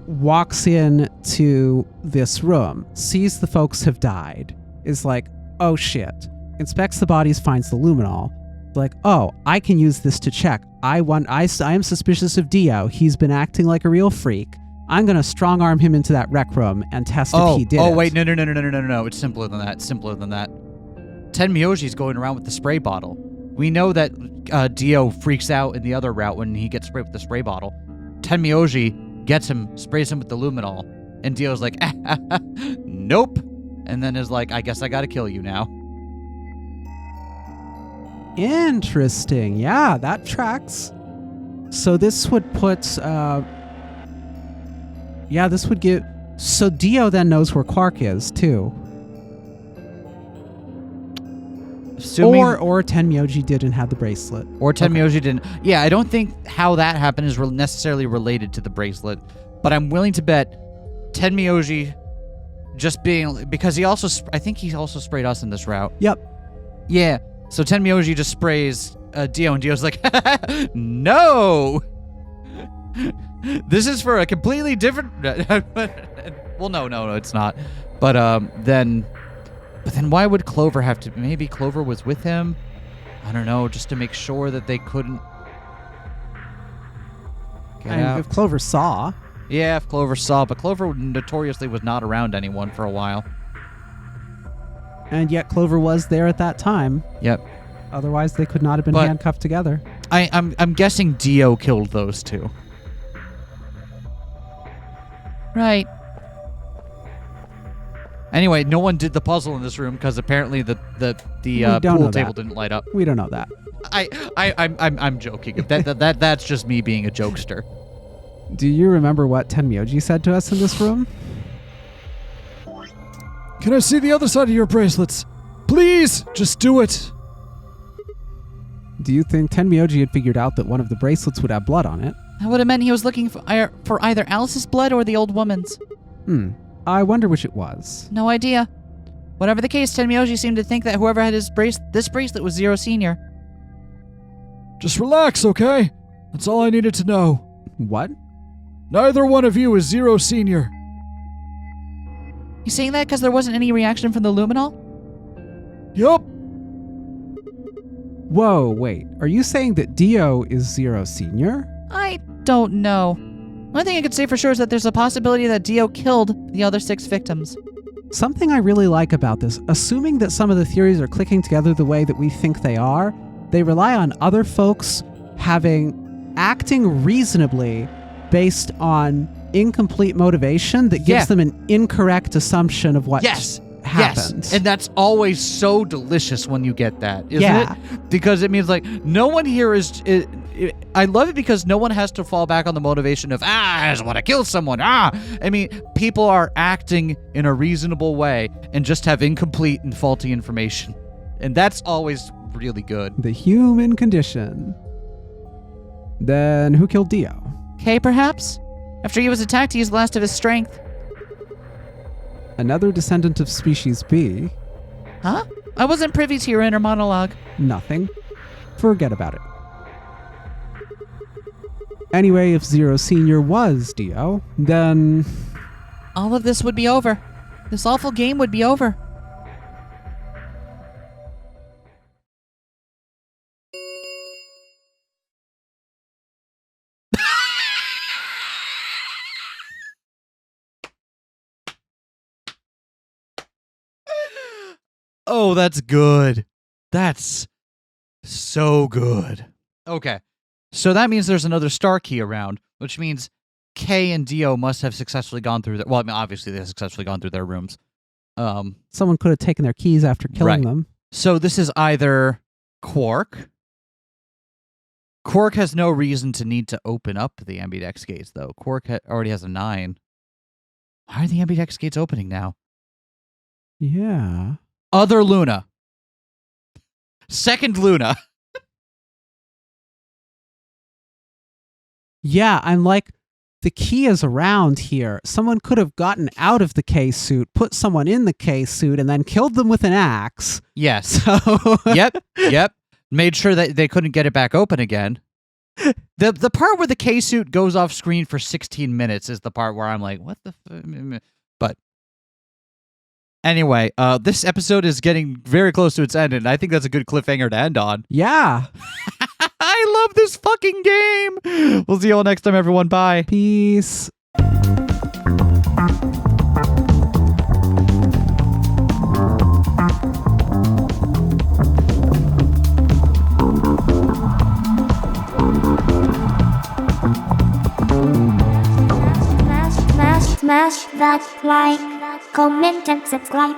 walks in to this room, sees the folks have died, is like, oh shit. Inspects the bodies, finds the luminol. Like, oh, I can use this to check. I am suspicious of Dio. He's been acting like a real freak. I'm going to strong-arm him into that rec room and test if he did it. Oh, wait, no. It's simpler than that. Tenmyoji's going around with the spray bottle. We know that Dio freaks out in the other route when he gets sprayed with the spray bottle. Tenmyoji gets him, sprays him with the luminol, and Dio's like, nope. And then is like, I guess I gotta kill you now. Interesting. Yeah, that tracks. So this would put, this would give... So Dio then knows where Quark is, too. Assuming, or Tenmyoji didn't have the bracelet. Or Tenmyoji didn't. Yeah, I don't think how that happened is necessarily related to the bracelet, but I'm willing to bet Tenmyoji just being... Because I think he also sprayed us in this route. Yep. Yeah, so Tenmyoji just sprays Dio, and Dio's like, no! This is for a completely different... Well, no, it's not. But then why would Clover have to... Maybe Clover was with him? I don't know, just to make sure that they couldn't get out. If Clover saw... Yeah, if Clover saw, but Clover notoriously was not around anyone for a while. And yet Clover was there at that time. Yep. Otherwise, they could not have been handcuffed together. I'm guessing Dio killed those 2. Right. Anyway, no one did the puzzle in this room because apparently the pool table didn't light up. We don't know that. I'm joking. That's just me being a jokester. Do you remember what Tenmyoji said to us in this room? Can I see the other side of your bracelets? Please, just do it. Do you think Tenmyoji had figured out that one of the bracelets would have blood on it? That would have meant he was looking for either Alice's blood or the old woman's. I wonder which it was. No idea. Whatever the case, Tenmyoji seemed to think that whoever had this bracelet was Zero Senior. Just relax, okay? That's all I needed to know. What? Neither one of you is Zero Senior. You saying that because there wasn't any reaction from the luminol? Yup. Whoa, wait. Are you saying that Dio is Zero Senior? I don't know. One thing I could say for sure is that there's a possibility that Dio killed the other 6 victims. Something I really like about this, assuming that some of the theories are clicking together the way that we think they are, they rely on other folks acting reasonably based on incomplete motivation that gives them an incorrect assumption of what happened. Yes, and that's always so delicious when you get that, isn't it? Because it means like no one here is. I love it because no one has to fall back on the motivation of I just want to kill someone. I mean, people are acting in a reasonable way and just have incomplete and faulty information, and that's always really good. The human condition. Then who killed Dio? Kay, perhaps? After he was attacked, he used the last of his strength. Another descendant of species B. Huh? I wasn't privy to your inner monologue. Nothing. Forget about it. Anyway, if Zero Senior was Dio, then... all of this would be over. This awful game would be over. Oh, that's good. That's so good. Okay. So that means there's another star key around, which means Kay and Dio must have successfully gone through well, I mean, obviously they have successfully gone through their rooms. Someone could have taken their keys after killing them. So this is either Quark. Quark has no reason to need to open up the Ambidex gates, though. Quark already has a 9. Why are the Ambidex gates opening now? Yeah. Other Luna. Second Luna. Yeah, I'm like, the key is around here. Someone could have gotten out of the K suit, put someone in the K suit, and then killed them with an axe. Yes. So Yep. Made sure that they couldn't get it back open again. The part where the K suit goes off screen for 16 minutes is the part where I'm like, what the but anyway, this episode is getting very close to its end, and I think that's a good cliffhanger to end on. Yeah. I love this fucking game. We'll see you all next time, everyone. Bye. Peace. Smash that like, comment and subscribe.